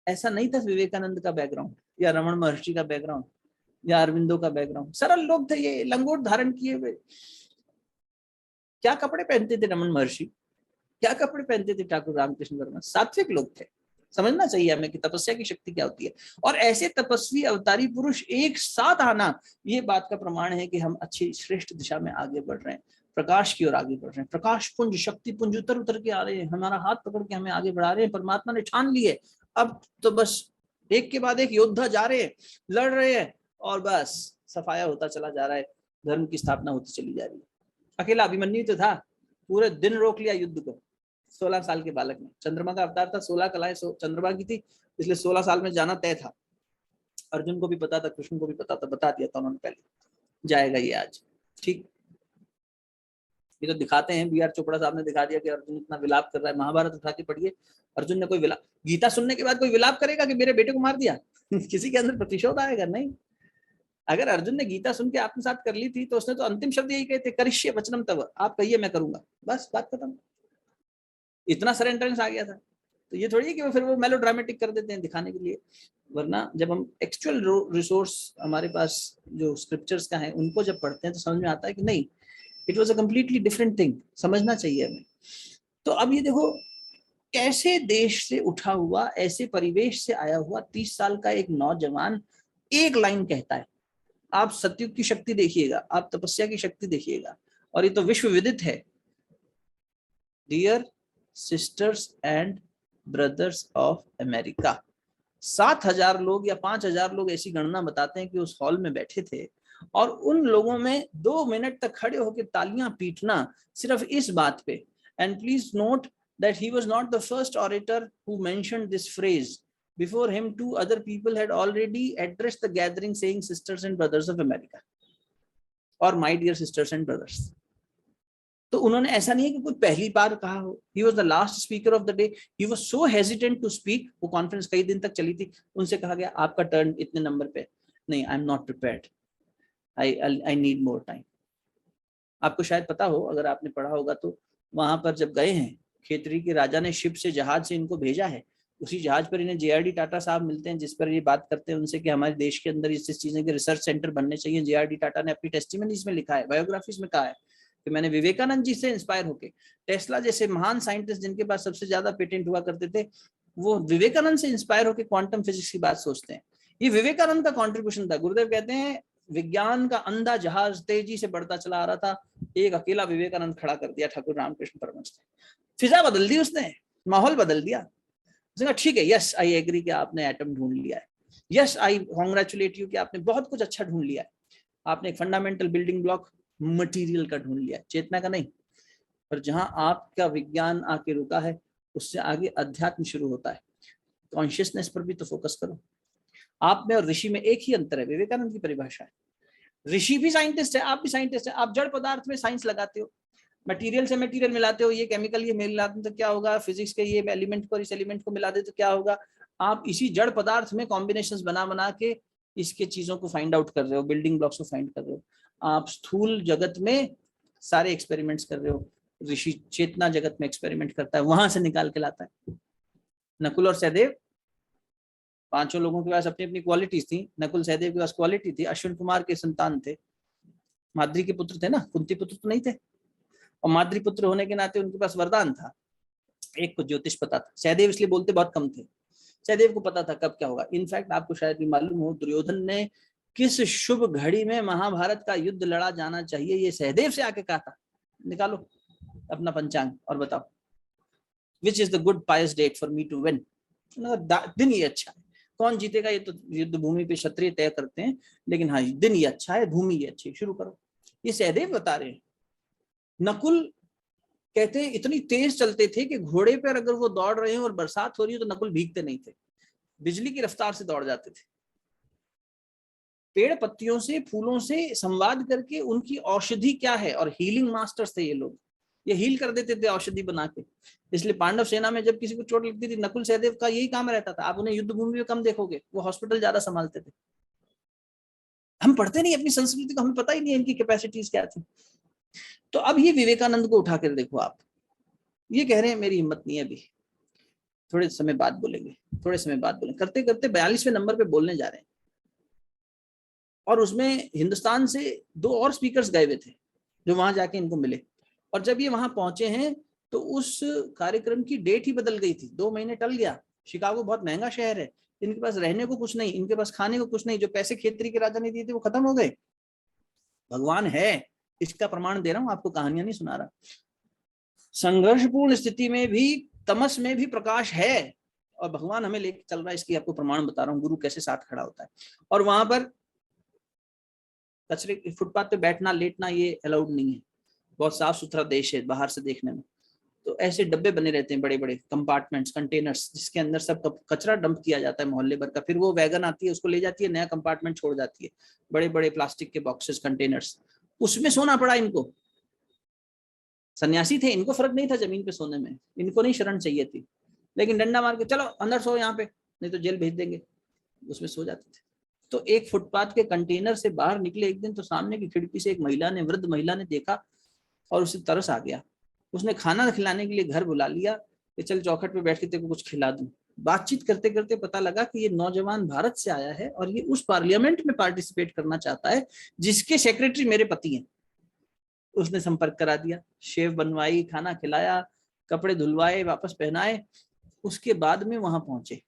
Speaker 2: ऐसा नहीं था विवेकानंद का बैकग्राउंड, या रमन महर्षि का बैकग्राउंड, या अरविंदो का बैकग्राउंड। सरल लोग थे ये, लंगोट धारण किए हुए। क्या कपड़े पहनते थे रमन महर्षि, क्या कपड़े पहनते थे ठाकुर रामकृष्ण वर्मा? सात्विक लोग थे। समझना चाहिए हमें कि तपस्या की शक्ति क्या होती है। और ऐसे तपस्वी अवतारी पुरुष एक साथ आना, ये बात का प्रमाण है कि हम अच्छी श्रेष्ठ दिशा में आगे बढ़ रहे हैं, प्रकाश की ओर आगे बढ़ रहे हैं। प्रकाश पुंज, शक्ति पुंज उतर उतर के आ रहे हैं, हमारा हाथ पकड़ के हमें आगे बढ़ा रहे हैं। परमात्मा ने ठान लिए, अब तो बस एक के बाद एक योद्धा जा रहे हैं, लड़ रहे हैं, और बस सफाया होता चला जा रहा है, धर्म की स्थापना होती चली जा रही है। अकेला अभिमन्यु तो था, पूरे दिन रोक लिया युद्ध को 16 साल के बालक ने। चंद्रमा का अवतार था, 16 कलाएं चंद्रमा की थी, इसलिए 16 साल में जाना तय था। अर्जुन को भी पता था, कृष्ण को भी पता था, बता दिया था उन्होंने पहले, जाएगा ये आज। ठीक, ये तो दिखाते हैं, बी आर चोपड़ा साहब ने दिखा दिया कि अर्जुन इतना विलाप कर रहा है। महाभारत उठा के पढ़िए, अर्जुन ने कोई विलाप, गीता सुनने के बाद कोई विलाप करेगा कि मेरे बेटे को मार दिया? किसी के अंदर प्रतिशोध आएगा? नहीं। अगर अर्जुन ने गीता सुन के आत्मसात कर ली थी तो उसने तो अंतिम शब्द यही कहे थे, करिष्ये वचनम तव, आप कहिए मैं करूंगा, बस बात खत्म। इतना सरेंडरेंस आ गया था। तो ये थोड़ी है कि वो फिर वो मेलो ड्रामेटिक कर देते हैं दिखाने के लिए, वरना जब हम एक्चुअल रिसोर्स हमारे पास जो स्क्रिप्चर्स का है उनको जब पढ़ते हैं तो समझ में आता है कि नहीं, it was a completely different thing. समझना चाहिए हमें। तो अब ये देखो कैसे देश से उठा हुआ, ऐसे परिवेश से आया हुआ 30 साल का एक नौजवान एक लाइन कहता है। आप सतयुग की शक्ति देखिएगा, आप तपस्या की शक्ति देखिएगा, और ये तो विश्व विदित है। Dear sisters and brothers of America, 7,000 लोग या 5,000 लोग, ऐसी गणना बताते हैं कि उस हॉल में बैठे थे, और उन लोगों में 2 मिनट तक खड़े होकर तालियां पीटना सिर्फ इस बात पे। And please note that he was not the first orator who mentioned this phrase. Before him, 2 other people had already addressed the gathering saying sisters and brothers of America, or my dear sisters and brothers. तो उन्होंने, ऐसा नहीं है कि कोई पहली बार कहा हो, he was the last speaker of the day, he was so hesitant to speak। वो कॉन्फ्रेंस कई दिन तक चली थी, उनसे कहा गया आपका टर्न इतने नंबर पे, नहीं, I am not prepared, I need more time. आपको शायद पता हो, अगर आपने पढ़ा होगा तो, वहां पर जब गए हैं खेतरी के राजा ने शिप से, जहाज से इनको भेजा है, उसी जहाज पर इन्हें जेआरडी टाटा साहब मिलते हैं, जिस पर ये बात करते हैं उनसे कि हमारे देश के अंदर इस चीजें के रिसर्च सेंटर बनने चाहिए। जेआरडी टाटा ने अपनी टेस्टिमनीज में लिखा है, बायोग्राफीज में कहा है कि मैंने विवेकानंद जी से इंस्पायर होके, टेस्ला जैसे महान साइंटिस्ट जिनके पास सबसे ज्यादा पेटेंट हुआ करते थे, वो विवेकानंद से इंस्पायर होकर क्वांटम फिजिक्स की बात सोचते हैं। ये विवेकानंद का कॉन्ट्रीब्यूशन था। गुरुदेव कहते हैं विज्ञान का अंधा जहाज तेजी से बढ़ता चला आ रहा था, एक अकेला विवेकानंद खड़ा कर दिया ठाकुर रामकृष्ण परमहंस ने, फिजा बदल दी उसने, माहौल बदल दिया। उसने कहा ठीक है, यस आई एग्री कि आपने एटम ढूंढ लिया है, यस आई कांग्रेचुलेट यू कि आपने बहुत कुछ अच्छा ढूंढ लिया है, आपने एक फंडामेंटल बिल्डिंग ब्लॉक मटेरियल का ढूंढ लिया, चेतना का नहीं। पर जहां आपका विज्ञान आके रुका है, उससे आगे अध्यात्म शुरू होता है। कॉन्शियसनेस पर भी तो फोकस करो। आप में और ऋषि में एक ही अंतर है, विवेकानंद की परिभाषा है। ऋषि भी साइंटिस्ट है, आप भी साइंटिस्ट है। आप जड़ पदार्थ में साइंस लगाते हो, मटेरियल से मटेरियल मिलाते हो, ये केमिकल ये मिलाते तो क्या होगा, फिजिक्स के ये एलिमेंट को इस एलिमेंट को मिला दे तो क्या होगा। आप इसी जड़ पदार्थ में कॉम्बिनेशंस बना बना के इसके चीजों को फाइंड आउट कर रहे हो, बिल्डिंग ब्लॉक्स को फाइंड कर रहे हो। आप स्थूल जगत में सारे एक्सपेरिमेंट्स कर रहे हो, ऋषि चेतना जगत में एक्सपेरिमेंट करता है, वहां से निकाल के लाता है। नकुल और सहदेव, पांचों लोगों के पास अपनी अपनी क्वालिटीज थी। नकुल सहदेव के पास क्वालिटी थी, अश्विन कुमार के संतान थे, माद्री के पुत्र थे ना, कुंती पुत्र तो नहीं थे। और माद्री पुत्र होने के नाते उनके पास वरदान था, एक को ज्योतिष पता था। सहदेव इसलिए बोलते बहुत कम थे, सहदेव को पता था कब क्या होगा। इनफैक्ट आपको शायद भी मालूम हो, दुर्योधन ने किस शुभ घड़ी में महाभारत का युद्ध लड़ा जाना चाहिए, ये सहदेव से आके कहा था। निकालो अपना पंचांग और बताओ, which is the good pious date for me to win. दिन ये अच्छा है, कौन जीतेगा ये तो युद्ध भूमि पे क्षत्रिय तय करते हैं, लेकिन हाँ दिन ये अच्छा है, भूमि ये अच्छी, शुरू करो। ये सहदेव बता रहे हैं। नकुल कहते हैं इतनी तेज चलते थे कि घोड़े पर अगर वो दौड़ रहे हैं और बरसात हो रही है तो नकुल भीगते नहीं थे, बिजली की रफ्तार से दौड़ जाते थे। पेड़ पत्तियों से, फूलों से संवाद करके उनकी औषधि क्या है, और हीलिंग मास्टर्स थे ये लोग, ये हील कर देते थे औषधि बना के। इसलिए पांडव सेना में जब किसी को चोट लगती थी, नकुल सहदेव का यही काम रहता था। आप उन्हें युद्ध भूमि में कम देखोगे, वो हॉस्पिटल ज्यादा संभालते थे। हम पढ़ते नहीं अपनी संस्कृति को, हमें पता ही नहीं इनकी कैपेसिटीज क्या थी। तो अब ये विवेकानंद को उठाकर देखो आप, ये कह रहे हैं मेरी हिम्मत नहीं है अभी, थोड़े समय बाद बोलेंगे, थोड़े समय बाद बोलेंगे, करते करते 42वें नंबर पे बोलने जा रहे हैं। और उसमें हिंदुस्तान से 2 और स्पीकर्स गए हुए थे जो वहां जाके इनको मिले। और जब ये वहां पहुंचे हैं तो उस कार्यक्रम की डेट ही बदल गई थी, 2 महीने टल गया। शिकागो बहुत महंगा शहर है, इनके पास रहने को कुछ नहीं, इनके पास खाने को कुछ नहीं, जो पैसे खेतरी के राजा ने दिए थे वो खत्म हो गए। भगवान है, इसका प्रमाण दे रहा हूं आपको, कहानियां नहीं सुना रहा। संघर्षपूर्ण स्थिति में भी, तमस में भी प्रकाश है, और भगवान हमें लेके चल रहा है, इसकी आपको प्रमाण बता रहा हूँ, गुरु कैसे साथ खड़ा होता है। और वहां पर कचरे फुटपाथ पे बैठना लेटना ये अलाउड नहीं है, बहुत साफ सुथरा देश है बाहर से देखने में। तो ऐसे डब्बे बने रहते हैं, बड़े बड़े कंपार्टमेंट्स, कंटेनर्स, जिसके अंदर सब कचरा डंप किया जाता है मोहल्ले भर का। फिर वो वैगन आती है, उसको ले जाती है, नया कंपार्टमेंट छोड़ जाती है, बड़े बड़े प्लास्टिक के बॉक्सेस, कंटेनर्स, उसमें सोना पड़ा इनको। सन्यासी थे, इनको फर्क नहीं था जमीन पे सोने में, इनको नहीं शरण चाहिए थी, लेकिन डंडा मार के चलो अंदर सो यहाँ पे, नहीं तो जेल भेज देंगे, उसमें सो जाते थे। तो एक फुटपाथ के कंटेनर से बाहर निकले एक दिन, तो सामने की खिड़की से एक महिला ने, वृद्ध महिला ने देखा और उसे तरस आ गया। उसने खाना खिलाने के लिए घर बुला लिया कि चल चौखट पे बैठ के तेरे को कुछ खिला दूं। बातचीत करते करते पता लगा कि ये नौजवान भारत से आया है और ये उस पार्लियामेंट में पार्टिसिपेट करना चाहता है जिसके सेक्रेटरी मेरे पति हैं। उसने संपर्क करा दिया, शेव बनवाई, खाना खिलाया, कपड़े धुलवाए, वापस पहनाए। उसके बाद में वहां पहुंचे,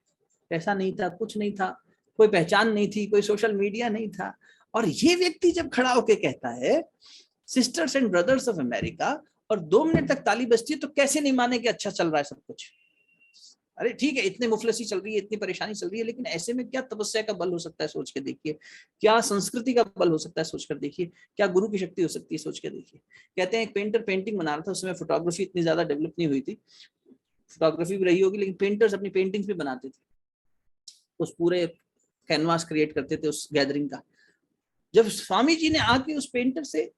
Speaker 2: पैसा नहीं था, कुछ नहीं था, कोई पहचान नहीं थी, कोई सोशल मीडिया नहीं था। और ये व्यक्ति जब खड़ा होकर कहता है sisters and brothers of America, और 2 मिनट तक ताली बजती है, तो कैसे नहीं माने कि अच्छा चल रहा है सब कुछ। अरे ठीक है, इतनी मुफलसी चल रही है, इतनी परेशानी चल रही है, लेकिन ऐसे में क्या तपस्या का बल हो सकता है, सोच के देखिए। क्या संस्कृति का बल हो सकता है, सोच कर देखिए। क्या गुरु की शक्ति हो सकती है, सोच के देखिए। कहते हैं एक पेंटर पेंटिंग बना रहा था, उसमें फोटोग्राफी इतनी ज्यादा डेवलप नहीं हुई थी, फोटोग्राफी भी रही होगी, लेकिन पेंटर्स अपनी पेंटिंग्स भी बनाते थे, उस पूरे कैनवास क्रिएट करते थे उस गैदरिंग का। जब स्वामी जी ने आके उस पेंटर से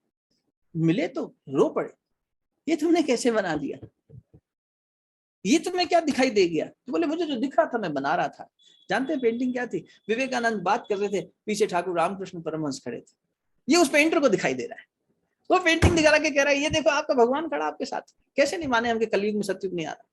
Speaker 2: मिले तो रो पड़े, ये तुमने कैसे बना दिया, ये तुम्हें क्या दिखाई दे गया। तो बोले मुझे जो दिख रहा था मैं बना रहा था। जानते हैं पेंटिंग क्या थी? विवेकानंद बात कर रहे थे, पीछे ठाकुर रामकृष्ण परमहंस खड़े थे, ये उस पेंटर को दिखाई दे रहा है। वो पेंटिंग दिखा के कह रहा है ये देखो आपका भगवान खड़ा आपके साथ। कैसे नहीं माने हम कि कलयुग में सतयुग नहीं आ रहा,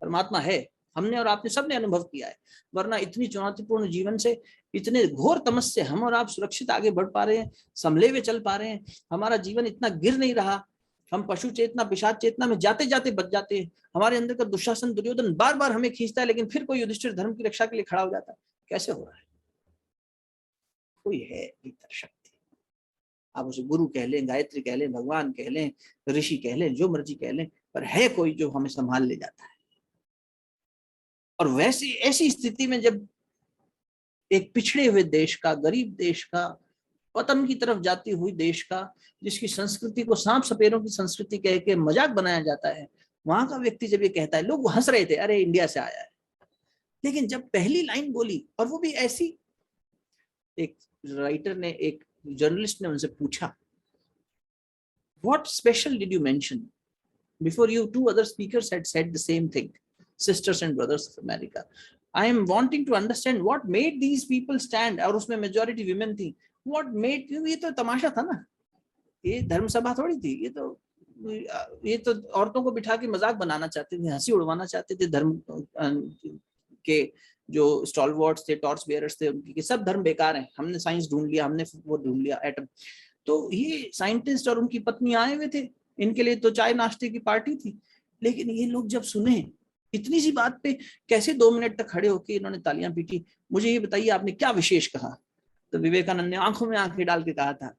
Speaker 2: परमात्मा है, हमने और आपने सबने अनुभव किया है। वरना इतनी चुनौतीपूर्ण जीवन से, इतने घोर तमस से हम और आप सुरक्षित आगे बढ़ पा रहे हैं, संभले हुए चल पा रहे हैं, हमारा जीवन इतना गिर नहीं रहा। हम पशु चेतना पिशाच चेतना में जाते जाते बच जाते हैं। हमारे अंदर का दुशासन दुर्योधन बार बार हमें खींचता है, लेकिन फिर कोई युधिष्ठिर धर्म की रक्षा के लिए खड़ा हो जाता है। कैसे हो रहा है? कोई है भीतर शक्ति, आप उसे गुरु कह लें, गायत्री कह लें, भगवान कह लें, ऋषि कह लें, जो मर्जी कह लें, पर है कोई जो हमें संभाल ले जाता है। और वैसी ऐसी स्थिति में जब एक पिछड़े हुए देश का, गरीब देश का, पतन की तरफ जाती हुई देश का, जिसकी संस्कृति को सांप सपेरों की संस्कृति कह के मजाक बनाया जाता है, वहां का व्यक्ति जब ये कहता है, लोग हंस रहे थे, अरे इंडिया से आया है। लेकिन जब पहली लाइन बोली, और वो भी ऐसी, एक राइटर ने, एक जर्नलिस्ट ने उनसे पूछा, what special did you mention? Before you two other speakers had said the same thing, sisters and brothers of America. I am wanting to understand what made these people stand. और उसमें majority women थी. What made, ये तो तमाशा था ना, ये धर्म सभा थोड़ी थी, ये तो औरतों को बिठा के मजाक बनाना चाहते थे, हंसी उड़वाना चाहते थे। धर्म के जो स्टॉलवर्ड्स थे, टॉर्च बेयरर्स थे, उनकी सब धर्म बेकार हैं, हमने साइंस ढूंढ लिया, हमने वो ढूंढ लिया एटम। तो ये साइंटिस्ट और उनकी पत्नी आए हुए थे, इनके लिए तो चाय नाश्ते की पार्टी थी। लेकिन ये लोग जब सुने इतनी सी बात पे कैसे 2 मिनट तक खड़े होकर इन्होंने तालियां पीटी। मुझे ये बताइए आपने क्या विशेष कहा? तो विवेकानंद ने आंखों में आंखें डाल के कहा था,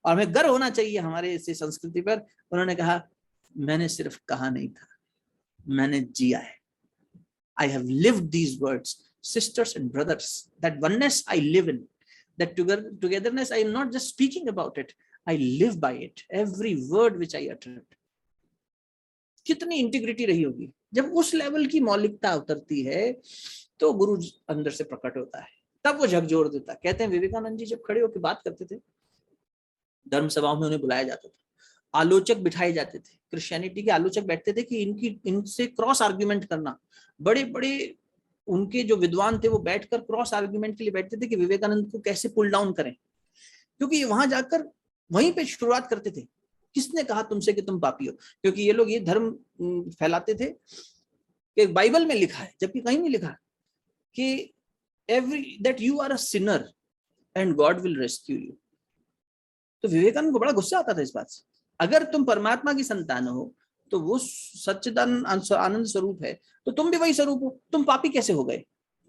Speaker 2: और हमें गर्व होना चाहिए हमारे इस संस्कृति पर, उन्होंने कहा, मैंने सिर्फ कहा नहीं था, मैंने जिया है। I have lived these words, sisters and brothers, that oneness I live in, that togetherness, I am not just speaking about it, I live by it, every word which I uttered. कितनी integrity रही होगी। जब उस level की मौलिकता उतरती है तो गुरु अंदर से प्रकट होता है, तब वो झकझोर देता है। कहते हैं विवेकानंद जी जब खड़े होकर बात करते थे, धर्म सभाओं में उन्हें बुलाया जाता था, आलोचक बिठाए जाते थे, क्रिश्चियनिटी के आलोचक बैठते थे कि इनसे क्रॉस आर्ग्यूमेंट करना। बड़े बड़े उनके जो विद्वान थे वो बैठकर क्रॉस आर्ग्यूमेंट के लिए बैठते थे कि विवेकानंद को कैसे पुल डाउन करें, क्योंकि वहां जाकर वहीं पे शुरुआत करते थे, किसने कहा तुमसे कि तुम पापी हो? क्योंकि ये लोग ये धर्म फैलाते थे कि बाइबल में लिखा है, जबकि कहीं नहीं लिखा कि that you are a sinner and God will rescue you. तो विवेकानंद को बड़ा गुस्सा आता था इस बात से। अगर तुम परमात्मा की संतान हो तो वो सच्चिदानंद आनंद स्वरूप है, तो तुम भी वही स्वरूप हो, तुम पापी कैसे हो गए?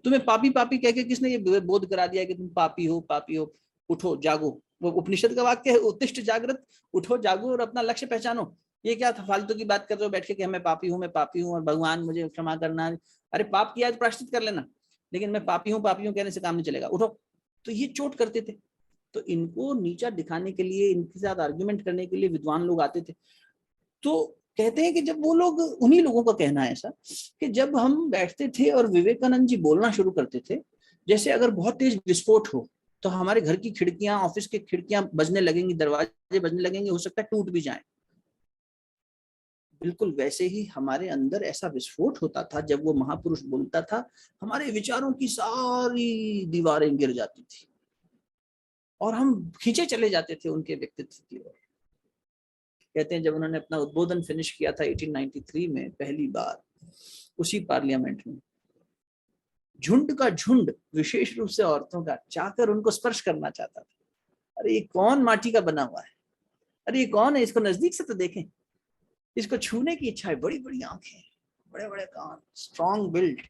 Speaker 2: तुम्हें पापी पापी कह के किसने ये बोध करा दिया कि तुम पापी हो, पापी हो? उठो जागो, वो उपनिषद का वाक्य है, उत्तिष्ठ जागृत, उठो जागो और अपना लक्ष्य पहचानो। ये क्या था फालतू की बात कर रहे हो बैठ के मैं पापी हूँ, मैं पापी हूँ और भगवान मुझे क्षमा करना। अरे पाप किया तो प्रायश्चित कर लेना, लेकिन मैं पापी हूँ कहने से काम नहीं चलेगा, उठो। तो ये चोट करते थे। तो इनको नीचा दिखाने के लिए, इनके साथ आर्ग्यूमेंट करने के लिए विद्वान लोग आते थे। तो कहते हैं कि जब वो लोग, उन्हीं लोगों का कहना है ऐसा कि जब हम बैठते थे और विवेकानंद जी बोलना शुरू करते थे, जैसे अगर बहुत तेज विस्फोट हो तो हमारे घर की खिड़कियां, ऑफिस की खिड़कियां बजने लगेंगी, दरवाजे बजने लगेंगे, हो सकता है टूट भी जाएं। बिल्कुल वैसे ही हमारे अंदर ऐसा विस्फोट होता था जब वो महापुरुष बोलता था, हमारे विचारों की सारी दीवारें गिर जाती थी और हम खींचे चले जाते थे उनके व्यक्तित्व की ओर। कहते हैं जब उन्होंने अपना उद्बोधन फिनिश किया था 1893 में पहली बार उसी पार्लियामेंट में, झुंड का झुंड, विशेष रूप से औरतों का, चाहकर उनको स्पर्श करना चाहता था। अरे ये कौन माटी का बना हुआ है, अरे ये कौन है, इसको नजदीक से तो देखें, इसको छूने की इच्छा है, बड़ी बड़ी आंखें, बड़े बड़े कान, स्ट्रॉन्ग बिल्ड।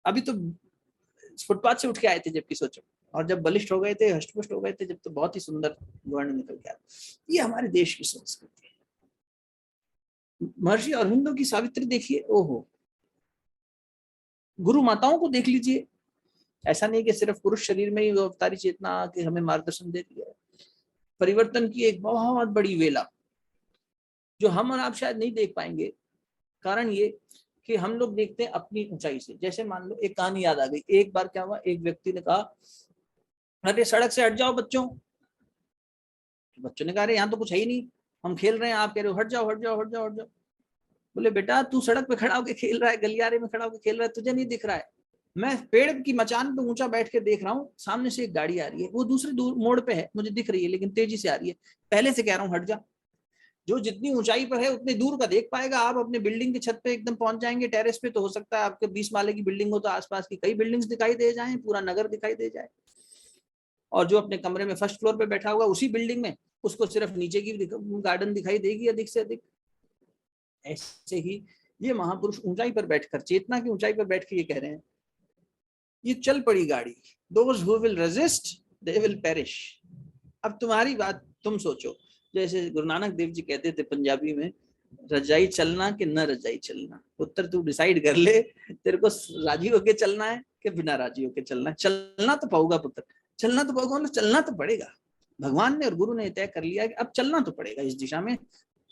Speaker 2: अभी तो फुटपाथ से उठ के आए थे जबकि सोचो, और जब बलिष्ठ हो गए थे, हष्टपुष्ट हो गए थे, जब तो बहुत ही सुंदर वर्ण निकल के आया। ये हमारे देश की संस्कृति है। महर्षि अरविंदो की सावित्री देखिए, ओहो, गुरु माताओं को देख लीजिए। ऐसा नहीं कि सिर्फ पुरुष शरीर में ही वो अवतारी चेतना के हमें मार्गदर्शन देती है। परिवर्तन की एक बहुत बड़ी वेला जो हम और आप शायद नहीं देख पाएंगे। कारण ये कि हम लोग देखते हैं अपनी ऊंचाई से। जैसे मान लो एक कहानी याद आ गई, एक बार क्या हुआ, एक व्यक्ति ने कहा, अरे सड़क से हट जाओ बच्चों। बच्चों ने कहा, अरे यहाँ तो कुछ है ही नहीं, हम खेल रहे हैं, आप कह रहे हो हट जाओ हट जाओ हट जाओ हट जाओ। बोले बेटा तू सड़क पे खड़ा होकर खेल रहा है, गलियारे में खड़ा होकर खेल रहा है, तुझे नहीं दिख रहा है? मैं पेड़ की मचान पे ऊंचा बैठ के देख रहा हूँ, सामने से एक गाड़ी आ रही है, वो दूसरे दूर मोड़ पे है, मुझे दिख रही है लेकिन तेजी से आ रही है। पहले से कह रहा हूँ हट जा। जो जितनी ऊंचाई पर है उतनी दूर का देख पाएगा। आप अपने बिल्डिंग की छत पे एकदम पहुंच जाएंगे, टेरेस पे, तो हो सकता है आपके 20 माले की बिल्डिंग हो तो आसपास की कई बिल्डिंग्स दिखाई दे जाएं, पूरा नगर दिखाई दे जाए। और जो अपने कमरे में फर्स्ट फ्लोर पे बैठा होगा उसी बिल्डिंग में, उसको सिर्फ नीचे की गार्डन दिखाई देगी अधिक से अधिक। ऐसे ही ये महापुरुष ऊंचाई पर बैठकर, चेतना की ऊंचाई पर बैठ के ये कह रहे हैं, ये चल पड़ी गाड़ी, those who will resist they will perish. अब तुम्हारी बात तुम सोचो, जैसे गुरु नानक देव जी कहते थे पंजाबी में, रजाई चलना कि न रजाई चलना, उत्तर तू डिसाइड कर ले, तेरे को राजी होके चलना है कि बिना राजी होके चलना है। चलना तो पाऊंगा पुत्र, चलना तो पाऊंगा, मतलब चलना तो पड़ेगा। भगवान ने और गुरु ने तय कर लिया कि अब चलना तो पड़ेगा इस दिशा में,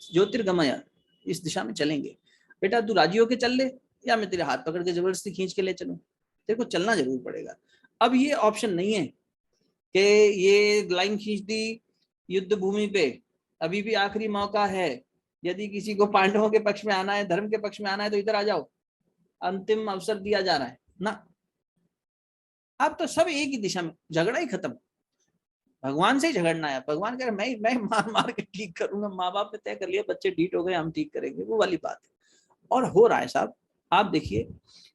Speaker 2: ज्योतिर्गमय इस दिशा में चलेंगे। बेटा तू राजी होके चल ले, या मैं तेरे हाथ पकड़ के जबरदस्ती खींच के ले चलूं, तेरे को चलना जरूर पड़ेगा। अब ये ऑप्शन नहीं है कि ये लाइन खींच दी युद्ध भूमि पे, अभी भी आखिरी मौका है, यदि किसी को पांडवों के पक्ष में आना है, धर्म के पक्ष में आना है तो इधर आ जाओ, अंतिम अवसर दिया जा रहा है ना। अब तो सब एक ही दिशा में, झगड़ा ही खत्म। भगवान से ही झगड़ना है, भगवान कह रहे मैं मार मार के ठीक करूंगा, माँ बाप ने तय कर लिया, बच्चे ढीठ हो गए, हम ठीक करेंगे, वो वाली बात है। और हो रहा है साहब। आप देखिए,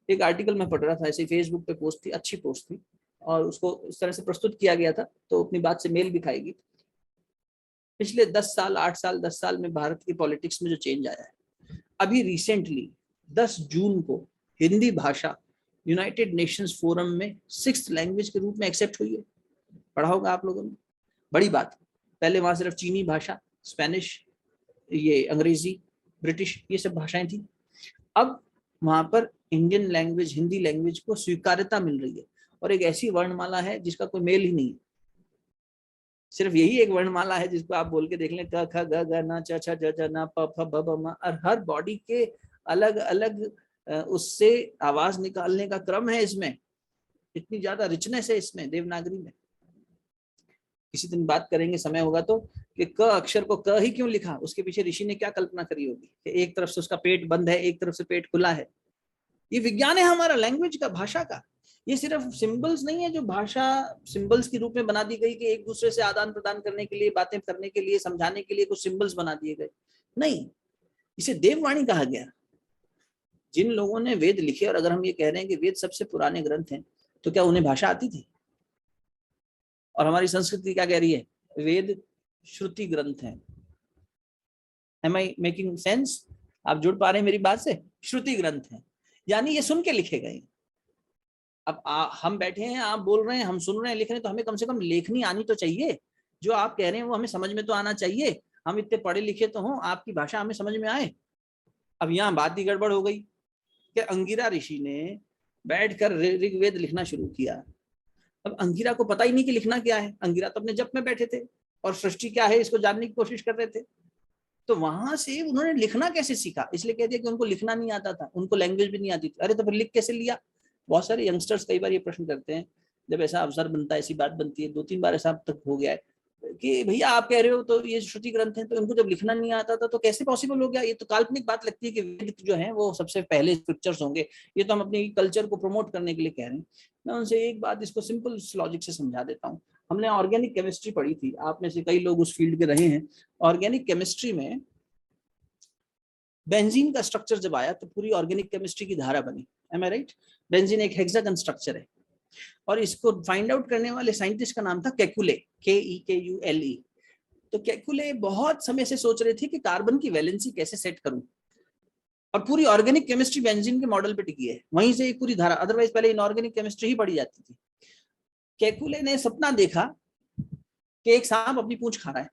Speaker 2: एक आर्टिकल मैं पढ़ रहा था, ऐसे फेसबुक पे पोस्ट थी, अच्छी पोस्ट थी, और उसको इस तरह से प्रस्तुत किया गया था तो अपनी बात से मेल भी खाएगी। पिछले 10 साल 8 साल 10 साल में भारत की पॉलिटिक्स में जो चेंज आया है, अभी रिसेंटली 10 जून को हिंदी भाषा यूनाइटेड नेशंस फोरम में 6th लैंग्वेज के रूप में एक्सेप्ट हुई है। पढ़ा होगा आप लोगों ने, बड़ी बात। पहले वहां सिर्फ चीनी भाषा, स्पेनिश, ये अंग्रेजी, ब्रिटिश, ये सब भाषाएं थी। अब वहां पर इंडियन लैंग्वेज, हिंदी लैंग्वेज को स्वीकार्यता मिल रही है, और एक ऐसी वर्णमाला है जिसका कोई मेल ही नहीं है। सिर्फ यही एक वर्णमाला है जिसको आप बोल के देख लें, क ख ग घ न च छ ज ज न प फ ब भ म, और हर बॉडी के अलग अलग उससे आवाज निकालने का क्रम है इसमें, इतनी ज्यादा रिचनेस है इसमें देवनागरी में। किसी दिन बात करेंगे समय होगा तो, कि क अक्षर को क ही क्यों लिखा, उसके पीछे ऋषि ने क्या कल्पना करी होगी कि एक तरफ से उसका पेट बंद है, एक तरफ से पेट खुला है। ये विज्ञान है हमारा लैंग्वेज का, भाषा का। ये सिर्फ सिंबल्स नहीं है जो भाषा सिंबल्स के रूप में बना दी गई कि एक दूसरे से आदान प्रदान करने के लिए, बातें करने के लिए, समझाने के लिए कुछ सिंबल्स बना दिए गए, नहीं, इसे देववाणी कहा गया। जिन लोगों ने वेद लिखे, और अगर हम ये कह रहे हैं कि वेद सबसे पुराने ग्रंथ हैं, तो क्या उन्हें भाषा आती थी? और हमारी संस्कृति क्या कह रही है? वेद श्रुति ग्रंथ है। Am I making sense? आप जुड़ पा रहे हैं मेरी बात से? श्रुति ग्रंथ है, यानी ये सुन के लिखे गए। अब हम बैठे हैं, आप बोल रहे हैं, हम सुन रहे हैं, लिख रहे हैं, तो हमें कम से कम लेखनी आनी तो चाहिए। जो आप कह रहे हैं वो हमें समझ में तो आना चाहिए। हम इतने पढ़े लिखे तो हों, आपकी भाषा हमें समझ में आए। अब यहाँ बात ही गड़बड़ हो गई कि अंगिरा ऋषि ने बैठकर ऋग्वेद लिखना शुरू किया। अब अंगिरा को पता ही नहीं कि लिखना क्या है, अंगिरा तो अपने जप में बैठे थे और सृष्टि क्या है इसको जानने की कोशिश कर रहे थे। तो वहां से उन्होंने लिखना कैसे सीखा? इसलिए कह दिया कि उनको लिखना नहीं आता था, उनको लैंग्वेज भी नहीं आती थी। अरे तो फिर लिख कैसे लिया? बहुत सारे यंगस्टर्स कई बार ये प्रश्न करते हैं, जब ऐसा अवसर बनता है, ऐसी बात बनती है, 2-3 बार ऐसा अब तक हो गया है कि भैया आप कह रहे हो तो ये श्रुति ग्रंथ है, तो इनको जब लिखना नहीं आता था तो कैसे पॉसिबल हो गया? ये तो काल्पनिक बात लगती है कि वेद जो है वो सबसे पहले स्क्रिप्चर्स होंगे, ये तो हम अपनी कल्चर को प्रमोट करने के लिए कह रहे हैं। मैं उनसे एक बात इसको सिंपल लॉजिक से समझा देता हूँ। हमने ऑर्गेनिक केमिस्ट्री पढ़ी थी, आप में से कई लोग उस फील्ड के रहे हैं। ऑर्गेनिक केमिस्ट्री में बेंजीन का स्ट्रक्चर जब आया तो पूरी ऑर्गेनिक केमिस्ट्री की धारा बनी। एम आई राइट? बेंजीन एक हेक्सागन स्ट्रक्चर है, और इसको फाइंड आउट करने वाले साइंटिस्ट का नाम था केकुले, KEKULE। तो केकुले बहुत समय से सोच रहे थे कि कार्बन की वैलेंसी कैसे सेट करूं, और पूरी ऑर्गेनिक केमिस्ट्री बेंजीन के मॉडल पे टिकी है, वहीं से एक पूरी धारा, अदरवाइज पहले इनऑर्गेनिक केमिस्ट्री ही पढ़ी जाती थी। केकुले ने सपना देखा कि एक सांप अपनी पूंछ खा रहा है।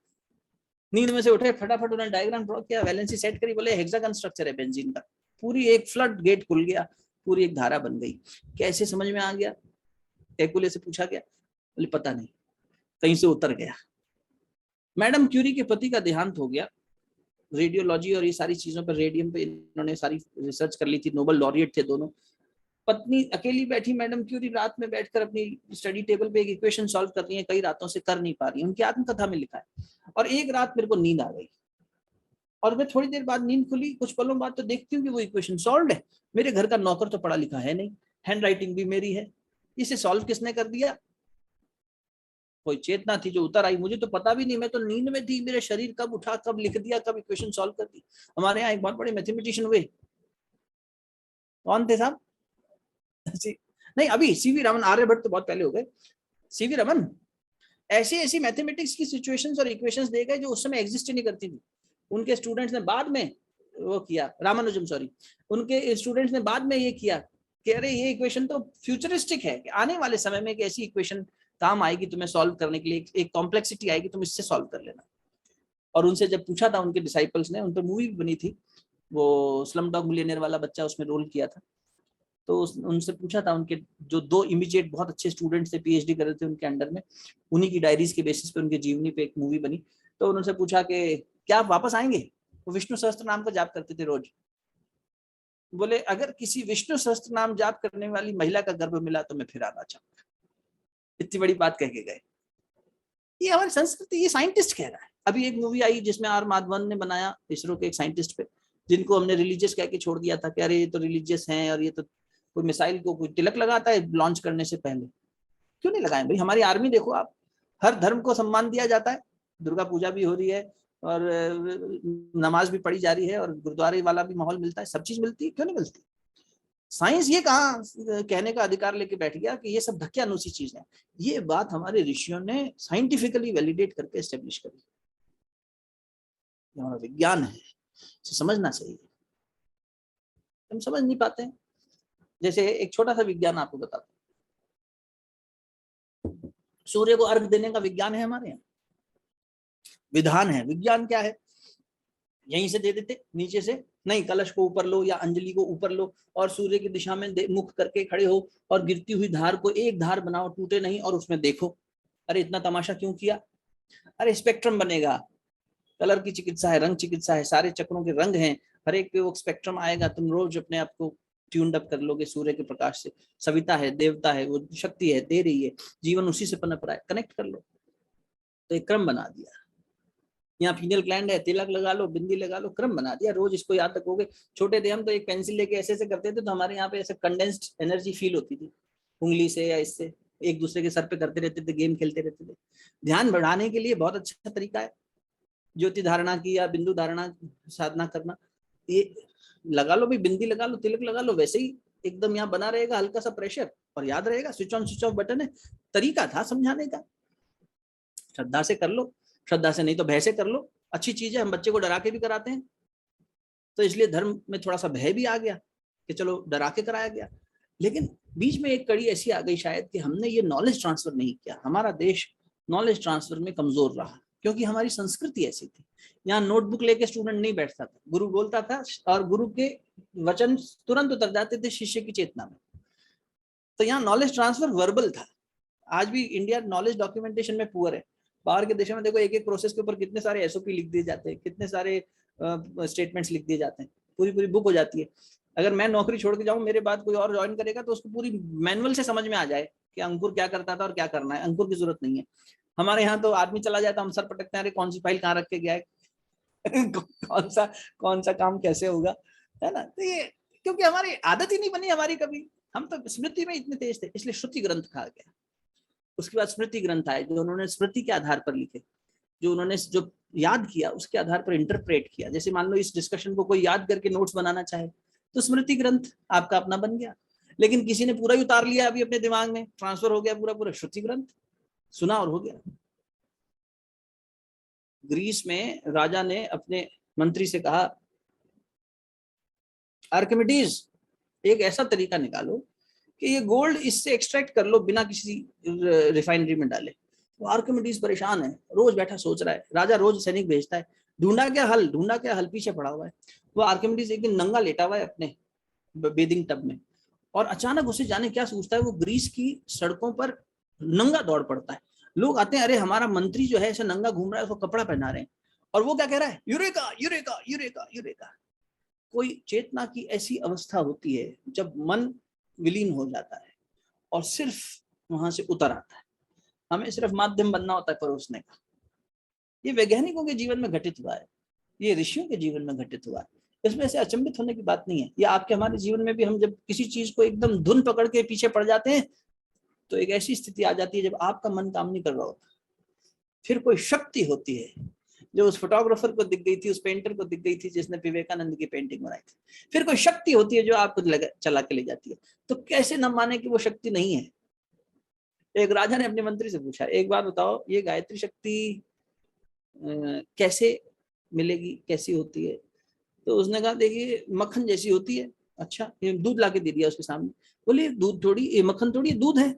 Speaker 2: नींद में से उठे, फटाफट उन्होंने डायग्राम ड्रॉ किया, वैलेंसी सेट करी, बोले हेक्सागन स्ट्रक्चर है बेंजीन का। पूरी एक फ्लड गेट खुल गया, पूरी एक धारा बन गई। कैसे समझ में आ गया? केकुले से पूछा गया, बोले पता नहीं, कहीं से उतर गया। मैडम क्यूरी के पति का देहांत हो गया, रेडियोलॉजी और ये सारी चीजों पर, रेडियम पे इन्होंने सारी रिसर्च कर ली थी, नोबेल लॉरिएट थे दोनों। पत्नी अकेली बैठी, मैडम क्यूरी रात में बैठकर अपनी स्टडी टेबल पे एक इक्वेशन सॉल्व कर रही है, कई रातों से कर नहीं पा रही, उनकी आत्मकथा में लिखा है। और एक रात मेरे को नींद आ गई, और मैं थोड़ी देर बाद नींद खुली, कुछ पलों बाद तो देखती हूँ कि वो इक्वेशन सॉल्व है। मेरे घर का नौकर तो पढ़ा लिखा है नहीं, हैंड राइटिंग भी मेरी है, इसे सॉल्व किसने कर दिया? कोई चेतना थी जो उतर आई, मुझे तो पता भी नहीं, मैं तो नींद में थी, मेरे शरीर कब उठा, कब लिख दिया, कब इक्वेशन सॉल्व कर दी। हमारे यहाँ एक बहुत बड़े मैथमेटिशियन हुए, कौन थे साहब? नहीं, अभी सीवी रमन, आर्यभट्ट तो बहुत पहले हो गए, सीवी रमन ऐसी ऐसी मैथमेटिक्स की सिचुएशंस और इक्वेशंस दे गए जो उस समय एग्जिस्ट नहीं करती थी। उनके स्टूडेंट्स ने बाद में वो किया, रामानुजम सॉरी, उनके स्टूडेंट्स ने बाद में ये किया कि अरे ये इक्वेशन तो फ्यूचरिस्टिक है, कि आने वाले समय में एक ऐसी इक्वेशन काम आएगी तुम्हें सॉल्व करने के लिए, एक कॉम्प्लेक्सिटी आएगी, तुम इससे सॉल्व कर लेना। और उनसे जब पूछा था उनके डिसाइपल्स ने, उन पर मूवी भी बनी थी, वो स्लम डॉग मिलियनेयर वाला बच्चा उसमें रोल किया था, तो उनसे पूछा था, उनके जो दो इमीडिएट बहुत अच्छे स्टूडेंट्स थे, पीएचडी कर रहे थे उनके अंडर में, उन्हीं की डायरीज के बेसिस पे, उनके जीवनी पे एक मूवी बनी। तो उनसे पूछा कि क्या आप वापस आएंगे? वो विष्णु सहस्त्र नाम का जाप करते थे रोज। बोले अगर किसी विष्णु सहस्त्र नाम जाप करने वाली महिला का गर्भ मिला तो मैं फिर आना चाहूंगा। इतनी बड़ी बात कह के गए। ये हमारी संस्कृति, ये साइंटिस्ट कह रहा है। अभी एक मूवी आई जिसमें आर माधवन ने बनाया, इसरो के एक साइंटिस्ट पे, जिनको हमने रिलीजियस कह के छोड़ दिया था कि अरे ये तो रिलीजियस हैं, और ये तो कोई मिसाइल को कोई तिलक लगाता है लॉन्च करने से पहले। क्यों नहीं लगाए भाई? हमारी आर्मी देखो आप, हर धर्म को सम्मान दिया जाता है, दुर्गा पूजा भी हो रही है, और नमाज भी पढ़ी जा रही है, और गुरुद्वारे वाला भी माहौल मिलता है, सब चीज मिलती है, क्यों नहीं मिलती? साइंस ये कहाँ कहने का अधिकार लेके बैठ गया कि ये सब धक्यानुसी चीज है? ये बात हमारे ऋषियों ने साइंटिफिकली वैलिडेट करके एस्टेब्लिश करी। हमारा विज्ञान है, समझना चाहिए, हम समझ नहीं पाते हैं। जैसे एक छोटा सा विज्ञान आपको बताता हूं, सूर्य को अर्घ देने का विज्ञान है हमारे यहाँ, विधान है। विज्ञान क्या है? यहीं से दे देते, नीचे से नहीं, कलश को ऊपर लो या अंजलि को ऊपर लो और सूर्य की दिशा में मुख करके खड़े हो, और गिरती हुई धार को एक धार बनाओ, टूटे नहीं, और उसमें देखो। अरे इतना तमाशा क्यों किया? अरे स्पेक्ट्रम बनेगा, कलर की चिकित्सा है, रंग चिकित्सा है, सारे चक्रों के रंग हैं, हर एक पे वो स्पेक्ट्रम आएगा, तुम रोज अपने आप को ट्यून्ड अप कर लोगे सूर्य के प्रकाश से। सविता है, देवता है, वो शक्ति है, दे रही है, जीवन उसी से पनप रहा है, कनेक्ट कर लो। तो एक क्रम बना दिया, यहाँ फीनियल ग्लैंड है, तिलक लगा लो, बिंदी लगा लो, क्रम बना दिया, रोज इसको याद रखोगे। छोटे थे हम तो एक पेंसिल लेके ऐसे ऐसे करते थे, तो हमारे यहाँ पे ऐसे कंडेंस्ड एनर्जी फील होती थी, उंगली से या इससे एक दूसरे के सर पे करते रहते थे, गेम खेलते रहते थे। ध्यान बढ़ाने के लिए बहुत अच्छा तरीका है ज्योति धारणा की या बिंदु धारणा साधना करना। ये लगा लो भाई, बिंदी लगा लो, तिलक लगा लो, वैसे ही एकदम यहाँ बना रहेगा हल्का सा प्रेशर, और याद रहेगा। Switch on switch off button है, तरीका था समझाने का। श्रद्धा से कर लो, श्रद्धा से नहीं तो भय से कर लो, अच्छी चीज है। हम बच्चे को डरा के भी कराते हैं, तो इसलिए धर्म में थोड़ा सा भय भी आ गया कि चलो डरा के कराया गया। लेकिन बीच में एक कड़ी ऐसी आ गई शायद कि हमने ये नॉलेज ट्रांसफर नहीं किया। हमारा देश नॉलेज ट्रांसफर में कमजोर रहा, क्योंकि हमारी संस्कृति ऐसी थी। यहाँ नोटबुक लेके स्टूडेंट नहीं बैठता था, गुरु बोलता था और गुरु के वचन तुरंत उतर जाते थे शिष्य की चेतना में। तो यहाँ नॉलेज ट्रांसफर वर्बल था। आज भी इंडिया नॉलेज डॉक्यूमेंटेशन में पुअर है। बाहर के देशों में देखो, एक एक प्रोसेस के ऊपर कितने सारे एसओपी लिख दिए जाते हैं, कितने सारे स्टेटमेंट्स लिख दिए जाते हैं, पूरी पूरी बुक हो जाती है। अगर मैं नौकरी छोड़ के जाऊं, मेरे बाद कोई और ज्वाइन करेगा, तो उसको पूरी मैनुअल से समझ में आ जाए कि अंकुर क्या करता था और क्या करना है। अंकुर की जरूरत नहीं है। हमारे यहाँ तो आदमी चला जाए तो हम सर पटकते हैं, अरे कौन सी फाइल कहाँ रख के गया है कौन सा काम कैसे होगा, है ना? तो ये क्योंकि हमारी आदत ही नहीं बनी हमारी कभी, हम तो स्मृति में इतने तेज थे, इसलिए श्रुति ग्रंथ कहा गया। उसके बाद स्मृति ग्रंथ आए, जो उन्होंने स्मृति के आधार पर लिखे, जो उन्होंने जो याद किया उसके आधार पर इंटरप्रेट किया। जैसे मान लो इस डिस्कशन को कोई याद करके नोट्स बनाना चाहे, तो स्मृति ग्रंथ आपका अपना बन गया। लेकिन किसी ने पूरा ही उतार लिया अभी अपने दिमाग में, ट्रांसफर हो गया पूरा पूरा, श्रुति ग्रंथ सुना और हो गया। ग्रीस में राजा ने अपने मंत्री से कहा, आर्किमिडीज एक ऐसा तरीका निकालो कि ये गोल्ड इससे एक्सट्रैक्ट कर लो बिना किसी रिफाइनरी में डाले। तो आर्किमिडीज परेशान है, रोज बैठा सोच रहा है। राजा रोज सैनिक भेजता है, ढूंढा क्या हल पीछे पड़ा हुआ है। वो आर्किमिडीज एक दिन नंगा लेटा हुआ है अपने बेदिंग टब में, और अचानक उसे जाने क्या सोचता है, वो ग्रीस की सड़कों पर नंगा दौड़ पड़ता है। लोग आते हैं, अरे हमारा मंत्री जो है ऐसे नंगा घूम रहा है, उसको कपड़ा पहना रहे हैं। और वो क्या कह रहा है, यूरेका यूरेका यूरेका यूरेका। कोई चेतना की ऐसी अवस्था होती है जब मन विलीन हो जाता है और सिर्फ वहां से उतर आता है। हमें सिर्फ माध्यम बनना होता है परोसने का। ये वैज्ञानिकों के जीवन में घटित हुआ है, ये ऋषियों के जीवन में घटित हुआ है। इसमें से अचंभित होने की बात नहीं है। या आपके हमारे जीवन में भी हम जब किसी चीज को एकदम धुन पकड़ के पीछे पड़ जाते हैं तो एक ऐसी स्थिति आ जाती है जब आपका मन काम नहीं कर रहा होता, फिर कोई शक्ति होती है जो उस फोटोग्राफर को दिख गई थी, उस पेंटर को दिख गई थी जिसने विवेकानंद की पेंटिंग बनाई थी, फिर कोई शक्ति होती है जो आपको चला के ले जाती है। तो कैसे न माने कि वो शक्ति नहीं है। एक राजा ने अपने मंत्री से पूछा, एक बार बताओ ये गायत्री शक्ति कैसे मिलेगी, कैसी होती है? तो उसने कहा देखिए मक्खन जैसी होती है। अच्छा, ये दूध ला के दे दिया उसके सामने। बोले दूध थोड़ी, ये मक्खन थोड़ी, दूध है।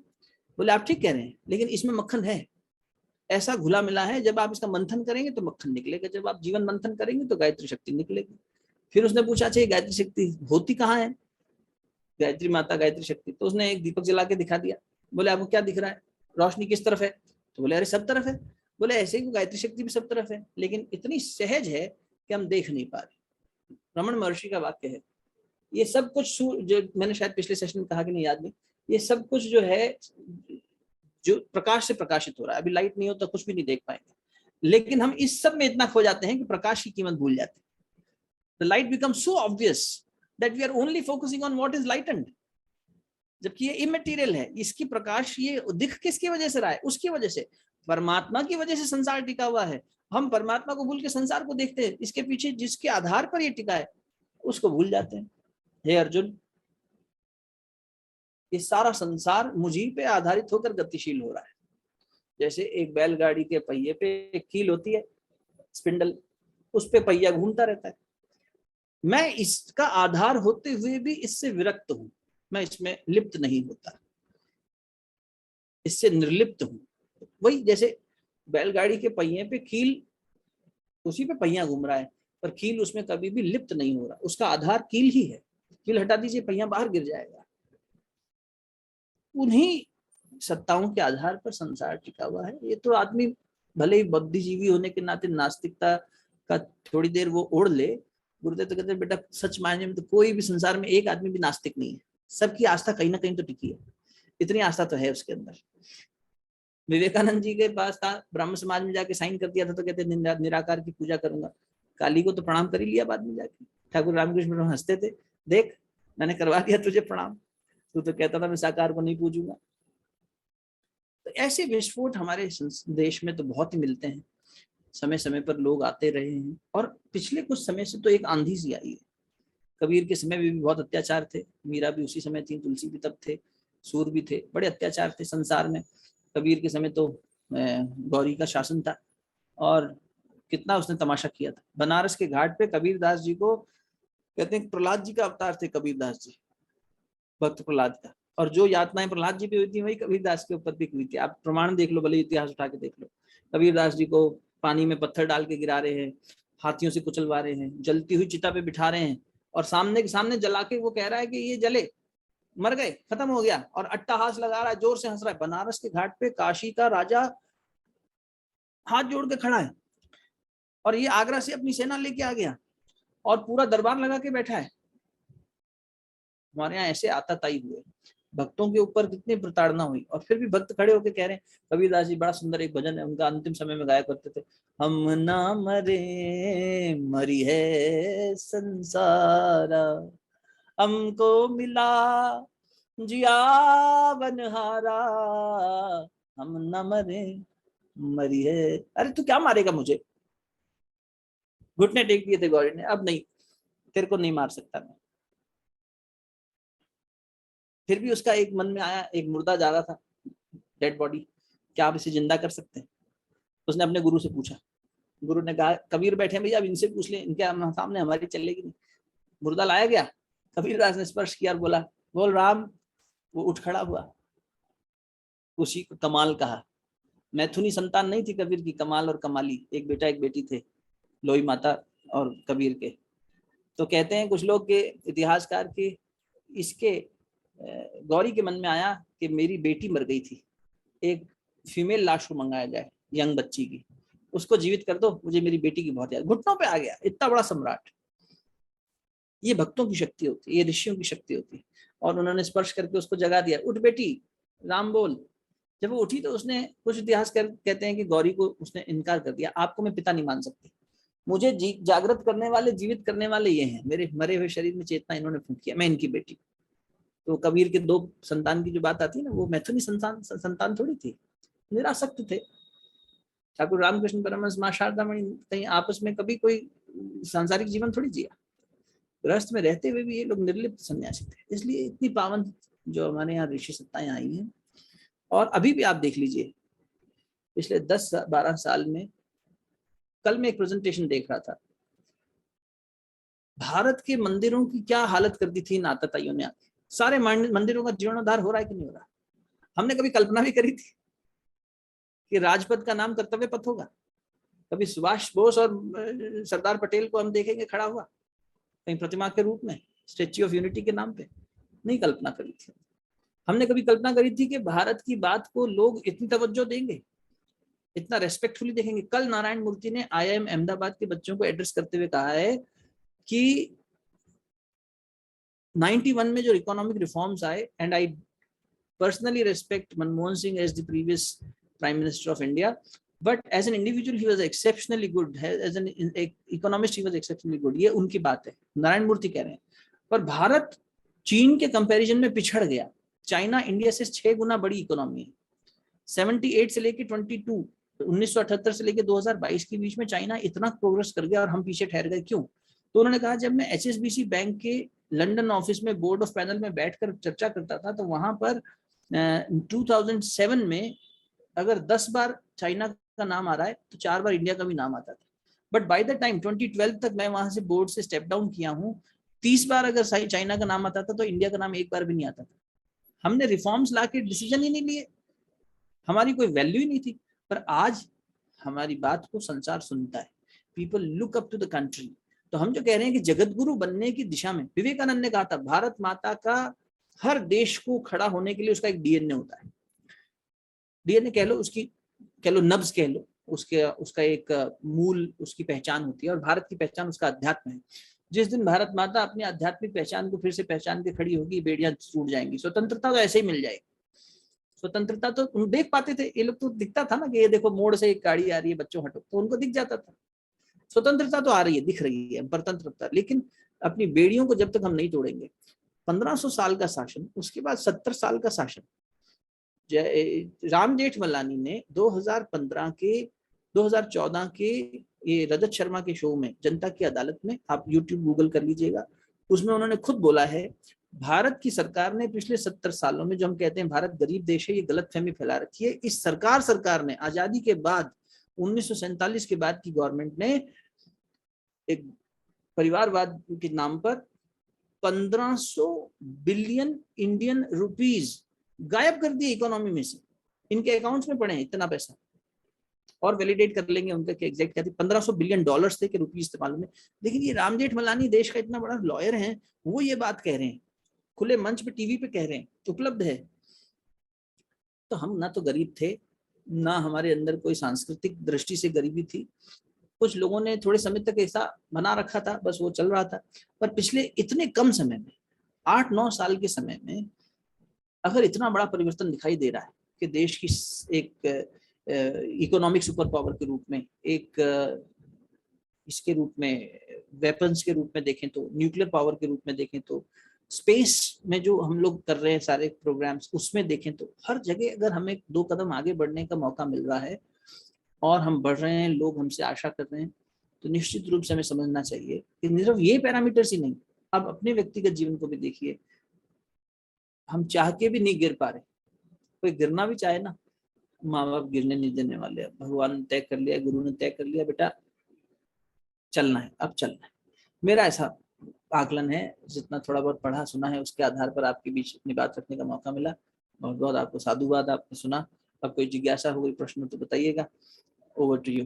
Speaker 2: बोले आप ठीक कह रहे हैं, लेकिन इसमें मक्खन है, ऐसा घुला मिला है, जब आप इसका मंथन करेंगे तो मक्खन निकलेगा, जब आप जीवन मंथन करेंगे तो गायत्री शक्ति निकलेगी। फिर उसने पूछा अच्छा ये गायत्री शक्ति होती कहाँ है, गायत्री माता गायत्री शक्ति? तो उसने एक दीपक जला के दिखा दिया। बोले आपको क्या दिख रहा है, रोशनी किस तरफ है? तो बोले अरे सब तरफ है। बोले ऐसे ही गायत्री शक्ति भी सब तरफ है, लेकिन इतनी सहज है कि हम देख नहीं पा रहे। रमन महर्षि का वाक्य है, ये सब कुछ जो मैंने शायद पिछले सेशन में कहा कि नहीं याद नहीं, ये सब कुछ जो है जो प्रकाश से प्रकाशित हो रहा है, अभी लाइट नहीं हो तो कुछ भी नहीं देख पाएंगे, लेकिन हम इस सब में इतना खो जाते हैं कि प्रकाश की कीमत भूल जाते हैं। The light becomes so obvious that we are only focusing on what is lightened, जबकि ये इमेटीरियल है। इसकी प्रकाश ये दिख किसकी वजह से रहा है? उसकी वजह से, परमात्मा की वजह से संसार टिका हुआ है। हम परमात्मा को भूल के संसार को देखते हैं, इसके पीछे जिसके आधार पर ये टिका है उसको भूल जाते हैं। हे अर्जुन, ये सारा संसार मुझी पे आधारित होकर गतिशील हो रहा है। जैसे एक बैलगाड़ी के पहिए पे एक कील होती है, स्पिंडल, उस पे पहिया घूमता रहता है। मैं इसका आधार होते हुए भी इससे विरक्त हूं, मैं इसमें लिप्त नहीं होता, इससे निर्लिप्त हूं। वही जैसे बैलगाड़ी के पहिए पे कील, उसी पे पहिया घूम रहा है, पर कील उसमें कभी भी लिप्त नहीं हो रहा, उसका आधार कील ही है। कील हटा दीजिए, पहिया बाहर गिर जाएगा। उन्हीं सत्ताओं के आधार पर संसार टिका हुआ है। ये तो आदमी भले ही बुद्धिजीवी होने के नाते नास्तिकता का थोड़ी देर वो ओढ़ ले, गुरुदेव तो कहते हैं बेटा सच मायने में तो कोई भी संसार में एक आदमी भी नास्तिक नहीं है, सबकी आस्था कहीं ना कहीं तो टिकी है, इतनी आस्था तो है उसके अंदर। विवेकानंद जी के पास था, ब्राह्मण समाज में जाके साइन कर दिया था, तो कहते निराकार की पूजा करूंगा। काली को तो प्रणाम कर ही लिया बाद में जाके। ठाकुर रामकृष्ण हंसते थे, देख मैंने करवा दिया तुझे प्रणाम, तू तो कहता था मैं साकार को नहीं पूजूंगा। तो ऐसे विस्फोट हमारे देश में तो बहुत ही मिलते हैं, समय समय पर लोग आते रहे हैं। और पिछले कुछ समय से तो एक आंधी सी आई है। कबीर के समय में भी बहुत अत्याचार थे, मीरा भी उसी समय थी, तुलसी भी तब थे, सूर भी थे, बड़े अत्याचार थे संसार में। कबीर के समय तो गौरी का शासन था, और कितना उसने तमाशा किया था। बनारस के घाट पे कबीरदास जी को कहते हैं प्रहलाद जी का अवतार थे कबीरदास जी, भक्त प्रहलाद का। और जो यातनाएं प्रहलाद जी पे हुई थी वही कबीरदास के ऊपर भी हुई थी। आप प्रमाण देख लो, भले इतिहास उठा के देख लो। कबीरदास जी को पानी में पत्थर डाल के गिरा रहे हैं, हाथियों से कुचलवा रहे हैं, जलती हुई चिता पे बिठा रहे हैं, और सामने के सामने जला के वो कह रहा है कि ये जले, मर गए, खत्म हो गया, और अट्टहास लगा रहा है, जोर से हंस रहा है। बनारस के घाट पे काशी का राजा हाथ जोड़ के खड़ा है, और ये आगरा से अपनी सेना लेके आ गया और पूरा दरबार लगा के बैठा है। हमारे यहाँ ऐसे आताताई हुए, भक्तों के ऊपर कितनी प्रताड़ना हुई, और फिर भी भक्त खड़े होकर कह रहे हैं। कबीरदास जी, बड़ा सुंदर एक भजन है उनका, अंतिम समय में गाया करते थे, हम ना मरे मरी है संसारा, हमको मिला जिया बनहारा, हम न मरे मरी है। अरे तू क्या मारेगा मुझे? घुटने टेक दिए थे गौरी ने, अब नहीं, तेरे को नहीं मार सकता मैं। फिर भी उसका एक मन में आया, एक मुर्दा जा रहा था, डेड बॉडी, क्या आप इसे जिंदा कर सकते हैं? उसने अपने गुरु से पूछा। गुरु ने कहा कबीर बैठे हैं भैया, अब इनसे पूछ ले, इनके सामने हमारी चलेगी नहीं। मुर्दा लाया गया, कबीरदास ने स्पर्श किया और बोला, बोल राम। वो उठ खड़ा हुआ, उसी को कमाल कहा। मैथुनी संतान नहीं थी कबीर की, कमाल और कमाली, एक बेटा एक बेटी थे, लोई माता और कबीर के। तो कहते हैं कुछ लोग के इतिहासकार के, इसके गौरी के मन में आया कि मेरी बेटी मर गई थी, एक फीमेल लाश को मंगाया जाए, यंग बच्ची की, उसको जीवित कर दो, मुझे मेरी बेटी की बहुत याद। घुटनों पे आ गया, इतना बड़ा सम्राट। ये भक्तों की शक्ति होती है, ये ऋषियों की शक्ति होती है। और उन्होंने स्पर्श करके उसको जगा दिया, उठ बेटी, राम बोल। जब वो उठी तो उसने, कुछ इतिहास कहते हैं कि गौरी को उसने इनकार कर दिया, आपको मैं पिता नहीं मान सकती, मुझे जागृत करने वाले, जीवित करने वाले ये हैं, मेरे मरे हुए शरीर में चेतना इन्होंने फूंकी है, मैं इनकी बेटी। तो कबीर के 2 संतान की जो बात आती है ना, वो मैथुनी संतान थोड़ी थी, निरासक्त थे। ठाकुर रामकृष्ण परमहंस, माँ शारदा मणि कहीं आपस में कभी कोई सांसारिक जीवन थोड़ी जिया, गृहस्थ में रहते हुए भी ये लोग निर्लिप्त सन्यासी थे। इसलिए इतनी पावन जो हमारे यहाँ ऋषि सत्ताएं आई हैं। और अभी भी आप देख लीजिए पिछले 10-12 साल में, कल मैं एक प्रेजेंटेशन देख रहा था, भारत के मंदिरों की क्या हालत कर दी थी इन आतताइयों ने। सारे मंदिरों का जीर्णोद्धार हो रहा है कि नहीं हो रहा? हमने कभी कल्पना भी करी थी कि राजपथ का नाम कर्तव्य पथ होगा? कभी सुभाष बोस और सरदार पटेल को हम देखेंगे खड़ा हुआ कहीं प्रतिमा के रूप में, स्टेच्यू ऑफ यूनिटी के नाम पे? नहीं कल्पना करी थी। हमने कभी कल्पना करी थी कि भारत की बात को लोग इतनी तवज्जो देंगे, इतना रेस्पेक्टफुली देखेंगे? कल नारायण मूर्ति ने IIM अहमदाबाद के बच्चों को एड्रेस करते हुए कहा है कि 91 में जो इकोनॉमिक रिफॉर्म्स आए, and I personally respect Manmohan Singh as the previous prime minister of India, but as an individual he was exceptionally good, as an economist he was exceptionally good। ये उनकी बात है, नारायण मूर्ति कह रहे हैं। पर भारत चीन के कंपैरिजन में पिछड़ गया। चाइना इंडिया से 6 गुना बड़ी इकोनॉमी है। 78 से लेके 22, 1978 से लेके 2022 के बीच में चाइना इतना प्रोग्रेस कर गया और हम पीछे ठहर गए, क्यों? तो उन्होंने कहा, जब मैं HSBC बैंक के लंदन ऑफिस में बोर्ड ऑफ पैनल में बैठकर चर्चा करता था, तो वहां पर 2007 में अगर 10 बार चाइना का नाम आ रहा है तो 4 बार इंडिया का भी नाम आता था। बट बाय द टाइम 2012 तक मैं वहां से बोर्ड से स्टेप डाउन किया हूँ, 30 बार अगर चाइना का नाम आता था तो इंडिया का नाम एक बार भी नहीं आता था। हमने रिफॉर्म्स ला के डिसीजन ही नहीं लिए, हमारी कोई वैल्यू ही नहीं थी। पर आज हमारी बात को संसार सुनता है, people look up to the country. तो हम जो कह रहे हैं कि जगत गुरु बनने की दिशा में, विवेकानंद ने कहा था, भारत माता का हर देश को खड़ा होने के लिए उसका एक DNA होता है। DNA कह लो, उसकी कह लो, नब्ज कह लो, उसका एक मूल, उसकी पहचान होती है। और भारत की पहचान उसका अध्यात्म है। जिस दिन भारत माता अपनी आध्यात्मिक पहचान को फिर से पहचान के खड़ी होगी, बेड़ियां टूट जाएंगी। स्वतंत्रता तो ऐसे ही मिल जाएगी। स्वतंत्रता तो उन देख पाते थे ये लोग, तो दिखता था ना कि ये देखो मोड़ से एक गाड़ी आ रही है, बच्चों हटो, तो उनको दिख जाता था। स्वतंत्रता तो आ रही है, दिख रही है, परतंत्रता। लेकिन अपनी बेड़ियों को जब तक हम नहीं तोड़ेंगे, 1500 साल का शासन, उसके बाद 70 साल का शासन। राम जेठमलानी ने 2014 के ये रजत शर्मा के शो में, जनता की अदालत में, आप यूट्यूब गूगल कर लीजिएगा, उसमें उन्होंने खुद बोला है, भारत की सरकार ने पिछले 70 सालों में, जो हम कहते हैं भारत गरीब देश है, ये गलतफहमी फैला रखी है। इस सरकार ने आजादी के बाद 1947 के बाद की गवर्नमेंट ने एक परिवारवाद के नाम पर 1500 बिलियन इंडियन रुपीज गायब कर दिए इकोनॉमी में से। इनके अकाउंट्स में पड़े हैं इतना पैसा, और वैलिडेट कर लेंगे उनका कि एग्जैक्ट क्या थी। 1500 बिलियन डॉलर्स थे कि रुपीज इस्तेमाल में। लेकिन ये राम जेठमलानी देश का इतना बड़ा लॉयर है, वो ये बात कह रहे हैं, खुले मंच पे, टीवी पे कह रहे हैं, उपलब्ध है। तो हम ना तो गरीब थे, ना हमारे अंदर कोई सांस्कृतिक दृष्टि से गरीबी थी। कुछ लोगों ने थोड़े समय तक ऐसा बना रखा था, बस वो चल रहा था। पर पिछले इतने कम समय में, 8-9 साल के समय में, अगर इतना बड़ा परिवर्तन दिखाई दे रहा है कि देश की एक इकोनॉमिक सुपर पावर के रूप में, एक इसके रूप में, वेपन्स के रूप में देखें तो, न्यूक्लियर पावर के रूप में देखें तो, स्पेस में जो हम लोग कर रहे हैं सारे प्रोग्राम्स, उसमें देखें तो, हर जगह अगर हमें 2 कदम आगे बढ़ने का मौका मिल रहा है और हम बढ़ रहे हैं, लोग हमसे आशा कर रहे हैं, तो निश्चित रूप से हमें समझना चाहिए कि सिर्फ ये पैरामीटर्स ही नहीं, अब अपने व्यक्तिगत जीवन को भी देखिए। हम चाह के भी नहीं गिर पा रहे। कोई गिरना भी चाहे ना, माँ बाप गिरने नहीं देने वाले। भगवान ने तय कर लिया, गुरु ने तय कर लिया, बेटा चलना है, अब चलना है। मेरा ऐसा आकलन है, जितना थोड़ा बहुत पढ़ा सुना है उसके आधार पर आपके बीच अपनी बात रखने का मौका मिला। बहुत बहुत आपको साधुवाद, आपने सुना। अब कोई जिज्ञासा हो, कोई प्रश्न तो बताइएगा। Over to you.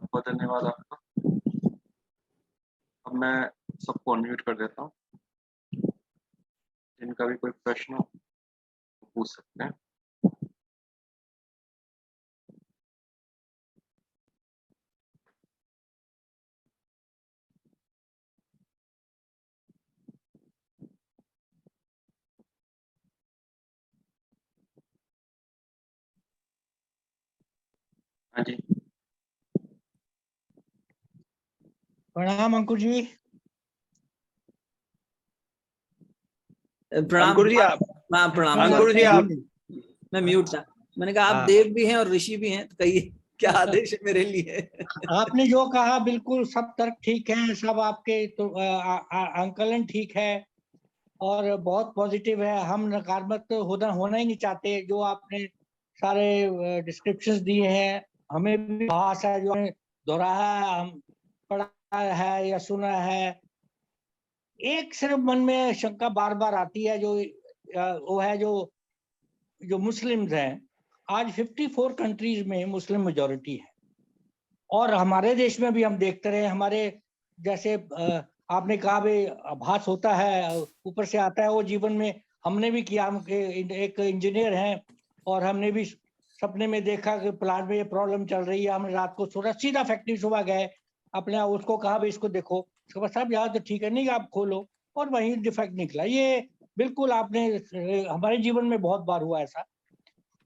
Speaker 1: बहुत धन्यवाद आपका। अब मैं सबको अनम्यूट कर देता हूँ, जिनका भी कोई प्रश्न हो पूछ सकते हैं। हाँ जी।
Speaker 3: प्रणाम अंकुर जी।
Speaker 2: प्रणाम।
Speaker 4: अंकुर जी आप
Speaker 2: हाँ प्रणाम।
Speaker 4: अंकुर जी आप
Speaker 2: मैं म्यूट था। मैंने कहा आप
Speaker 4: हाँ।
Speaker 2: देव भी हैं और ऋषि भी हैं, तो कहिए क्या आदेश है मेरे लिए।
Speaker 3: आपने जो कहा बिल्कुल सब तर्क ठीक है, सब आपके तो आंकलन ठीक है और बहुत पॉजिटिव है। हम नकारात्मक तो होना ही नहीं चाहते। जो आपने सारे डिस्क्रिप्शंस दिए हैं, हमें भी भास है, जो हमने दोहराया है, हम पढ़ा है या सुना है। एक सिर्फ मन में शंका बार बार आती है, जो वो है जो मुस्लिम्स हैं। आज 54 कंट्रीज में मुस्लिम मेजॉरिटी है और हमारे देश में भी हम देखते रहे, हमारे जैसे आपने कहा भी आभास होता है, ऊपर से आता है वो जीवन में। हमने भी किया, हम एक इंजीनियर हैं और हमने भी सपने में देखा कि प्लांट में ये प्रॉब्लम चल रही है। हमने रात को सोचा, सीधा फैक्ट्री सुबह गए, अपने उसको कहा भी इसको देखो, उसके बाद साहब यहाँ तो ठीक है, नहीं आप खोलो, और वहीं डिफेक्ट निकला। ये बिल्कुल आपने हमारे जीवन में बहुत बार हुआ ऐसा।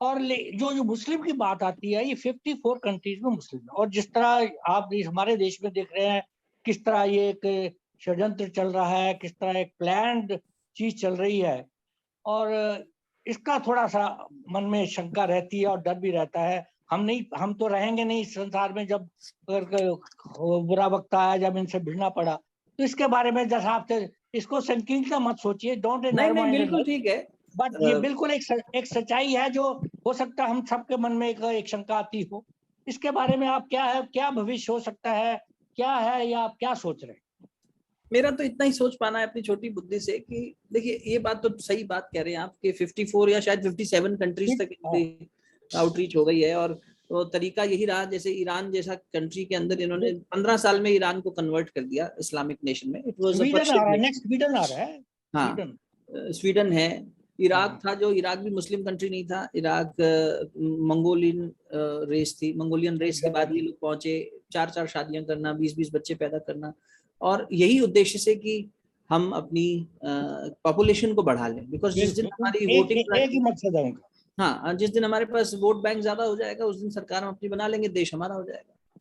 Speaker 3: और जो मुस्लिम की बात आती है, ये 54 कंट्रीज में मुस्लिम है। और जिस तरह आप हमारे देश में देख रहे हैं किस तरह ये एक षड्यंत्र चल रहा है, किस तरह एक प्लान्ड चीज चल रही है, और इसका थोड़ा सा मन में शंका रहती है और डर भी रहता है। हम तो रहेंगे नहीं इस संसार में जब बुरा वक्त आया, जब इनसे भिड़ना पड़ा। तो इसके बारे में जैसा आपसे, इसको संकीर्णता मत सोचिए, डोंट
Speaker 2: नहीं बिल्कुल ठीक है,
Speaker 3: बट ये बिल्कुल एक सच्चाई है जो हो सकता है हम सबके मन में एक शंका आती हो। इसके बारे में आप क्या भविष्य हो सकता है, क्या है, या आप क्या सोच रहे हैं?
Speaker 2: मेरा तो इतना ही सोच पाना है अपनी छोटी बुद्धि से कि देखिए, ये बात तो सही बात कह रहे हैं आप कि 54 या शायद 57 कंट्रीज तक आउटरीच हो गई है। और वो तरीका यही रहा, जैसे ईरान जैसा कंट्री के अंदर इन्होंने 15 साल में ईरान को कन्वर्ट कर दिया इस्लामिक नेशन में। इट वाज
Speaker 3: स्वीडन आ रहा है।
Speaker 2: हाँ, स्वीडन है। इराक था, जो इराक भी मुस्लिम कंट्री नहीं था, इराक मंगोलियन रेस थी। मंगोलियन रेस के बाद ये लोग पहुंचे, 4 शादियां करना, 20 बच्चे पैदा करना, और यही उद्देश्य से कि हम अपनी पॉपुलेशन को बढ़ा लें। बिकॉज जिस दिन हमारी वोटिंग,
Speaker 3: एक ही मकसद है उनका।
Speaker 2: हाँ, जिस दिन हमारे पास वोट बैंक ज्यादा हो जाएगा, उस दिन सरकार हम अपनी बना लेंगे, देश हमारा हो जाएगा।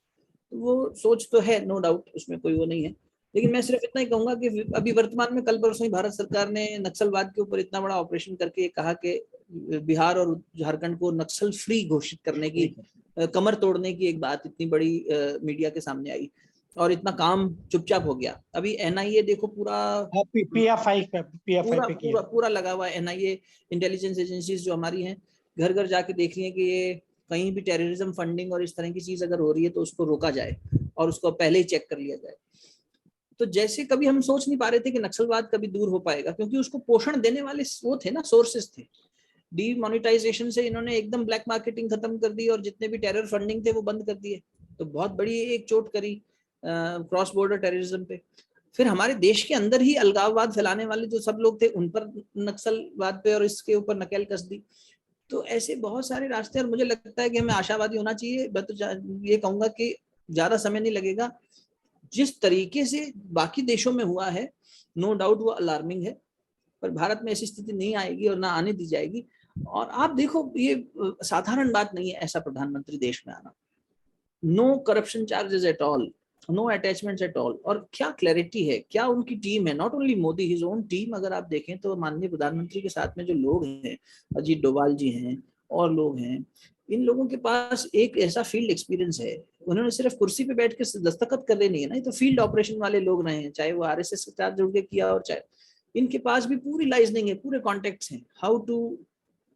Speaker 2: तो वो सोच तो है, नो डाउट, उसमें कोई वो नहीं है। लेकिन मैं सिर्फ इतना ही कहूंगा कि अभी वर्तमान में कल परसों ही भारत सरकार ने नक्सलवाद के ऊपर इतना बड़ा ऑपरेशन करके कहा कि बिहार और झारखंड को नक्सल फ्री घोषित करने की, कमर तोड़ने की एक बात इतनी बड़ी मीडिया के सामने आई, और इतना काम चुपचाप हो गया। अभी एनआईए देखो पूरा पूरा लगा हुआ है। एनआईए, इंटेलिजेंस एजेंसीज जो हमारी हैं, घर घर जाके देख रही है कि ये कहीं भी टेररिज्म फंडिंग और इस तरह की चीज अगर हो रही है तो उसको रोका जाए और उसको पहले ही चेक कर लिया जाए। तो जैसे कभी हम सोच नहीं पा रहे थे कि नक्सलवाद कभी दूर हो पाएगा, क्योंकि उसको पोषण देने वाले वो थे ना, सोर्सेस थे। डीमोनेटाइजेशन से इन्होंने एकदम ब्लैक मार्केटिंग खत्म कर दी और जितने भी टेरर फंडिंग थे वो बंद कर दिए। तो बहुत बड़ी एक चोट करी क्रॉस बॉर्डर टेररिज्म पे। फिर हमारे देश के अंदर ही अलगाववाद फैलाने वाले जो सब लोग थे, उन पर नक्सलवाद पे और इसके ऊपर नकेल कस दी। तो ऐसे बहुत सारे रास्ते, और मुझे लगता है कि हमें आशावादी होना चाहिए। मैं तो ये कहूंगा कि ज्यादा समय नहीं लगेगा। जिस तरीके से बाकी देशों में हुआ है, नो डाउट वो अलार्मिंग है, पर भारत में ऐसी स्थिति नहीं आएगी और ना आने दी जाएगी। और आप देखो, ये साधारण बात नहीं है ऐसा प्रधानमंत्री देश में आना। No corruption charges at all, no attachments at all. और क्या क्लैरिटी है, क्या उनकी टीम है, not only Modi, his own team. अगर आप देखें तो माननीय प्रधानमंत्री के साथ में जो लोग हैं, अजीत डोभाल जी हैं और लोग हैं, इन लोगों के पास एक ऐसा फील्ड एक्सपीरियंस है। उन्होंने सिर्फ कुर्सी पे बैठ के दस्तखत कर रहे नहीं है ना, तो फील्ड ऑपरेशन वाले लोग रहे हैं, चाहे वो आरएसएस के साथ जुड़ के किया और चाहे, इनके पास भी पूरी लाइजनिंग है, पूरे कॉन्टेक्ट्स हैं, how to